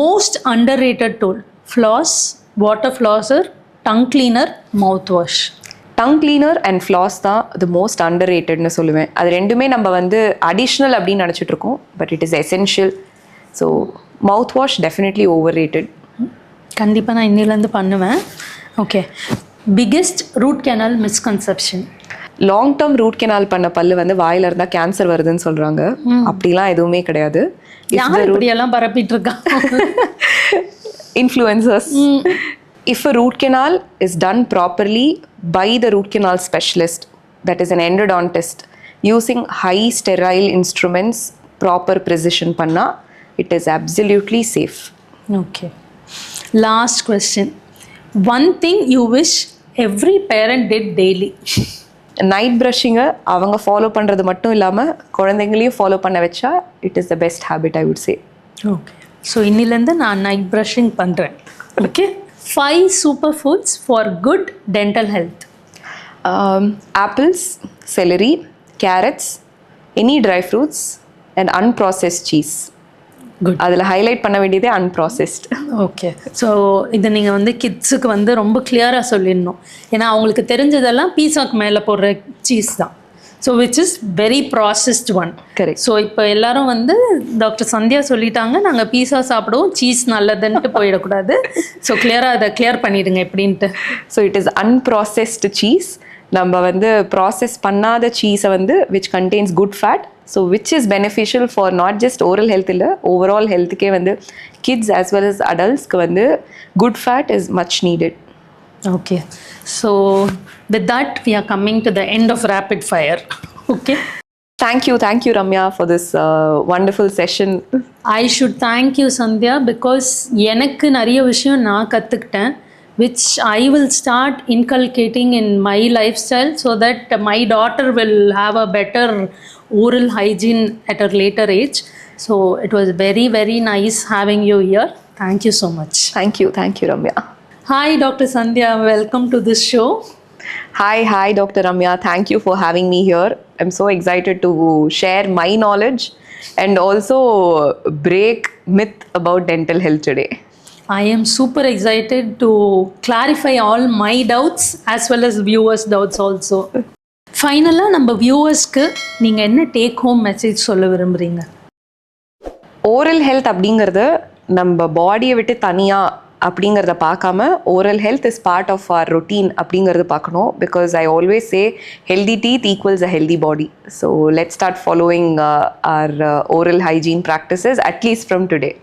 Most underrated tool? Floss, water flosser, tongue cleaner, mouthwash. Tongue cleaner and flaws தான் the most under ரேட்டட்னு சொல்லுவேன். அது ரெண்டுமே நம்ம additional அப்படின்னு நினச்சிட்டு இருக்கோம், but it is essential. So mouthwash definitely overrated. கண்டிப்பாக நான் இன்னிலேருந்து பண்ணுவேன். Okay. Biggest root canal misconception? Long term root canal பண்ண பல்லு வாயில் இருந்தால் கேன்சர் வருதுன்னு சொல்கிறாங்க. அப்படிலாம் எதுவுமே கிடையாது. இப்படியெல்லாம் பரப்பிட்டு இருக்காங்க influencers. If a root canal is done properly by the root canal specialist, that is an endodontist, using high sterile instruments, proper precision panna, it is absolutely safe. Okay. Last question. One thing you wish every parent did daily? Night ப்ரஷிங்கை அவங்க follow பண்ணுறது மட்டும் இல்லாமல் குழந்தைங்களையும் follow பண்ண வச்சா it is the best habit I would say. Okay. So இன்னிலேருந்து நான் நைட் ப்ரஷிங் பண்ணுறேன். Okay. 5 superfoods for good dental health? Apples, celery, carrots, any dry fruits and unprocessed cheese. Good. அதில் ஹைலைட் பண்ண வேண்டியதே unprocessed. ஓகே. ஸோ இதை நீங்கள் கிட்ஸுக்கு ரொம்ப கிளியராக சொல்லிடணும். ஏன்னா அவங்களுக்கு தெரிஞ்சதெல்லாம் பீஸாக்கு மேலே போடுற சீஸ் தான். So which is very processed one. Correct. So இப்போ எல்லாரும் வந்து டாக்டர் சந்தியா சொல்லிட்டாங்க நாங்கள் பீஸா சாப்பிடுவோம், சீஸ் நல்லதுன்ட்டு போயிடக்கூடாது. ஸோ கிளியராக அதை கிளியர் பண்ணிடுங்க எப்படின்ட்டு. So it is unprocessed cheese. நம்ம வந்து ப்ராசஸ் பண்ணாத சீஸை வந்து which contains good fat, so which is beneficial for not just oral health இல்லை, ஓவரால் ஹெல்த்துக்கே வந்து கிட்ஸ் ஆஸ் வெல் அஸ் அடல்ட்ஸ்க்கு வந்து good fat is much needed. Okay, so with that we are coming to the end of rapid fire. Okay, Thank you Ramya for this wonderful session. I should thank you Sandhya because எனக்கு நிறைய விஷயம் நான் கற்றுக்கிட்டேன் which I will start inculcating in my lifestyle so that my daughter will have a better oral hygiene at a later age. So it was very, very nice having you here. Thank you so much. Thank you Ramya. Hi Dr. Sandhya, welcome to this show. Hi Dr. Ramya, thank you for having me here. I'm so excited to share my knowledge and also break myth about dental health today. I am super excited to clarify all my doubts as well as viewers' doubts also. ஃபைனலாக நம்ம வியூவர்ஸ்க்கு நீங்கள் என்ன take home message சொல்ல விரும்புகிறீங்க? Oral health அப்படிங்கிறது நம்ம பாடியை விட்டு தனியாக அப்படிங்கிறத பார்க்காம oral health is part of our routine அப்படிங்கிறது பார்க்கணும். Because I always say healthy teeth equals a healthy body. So let's start following our oral hygiene practices at least from today.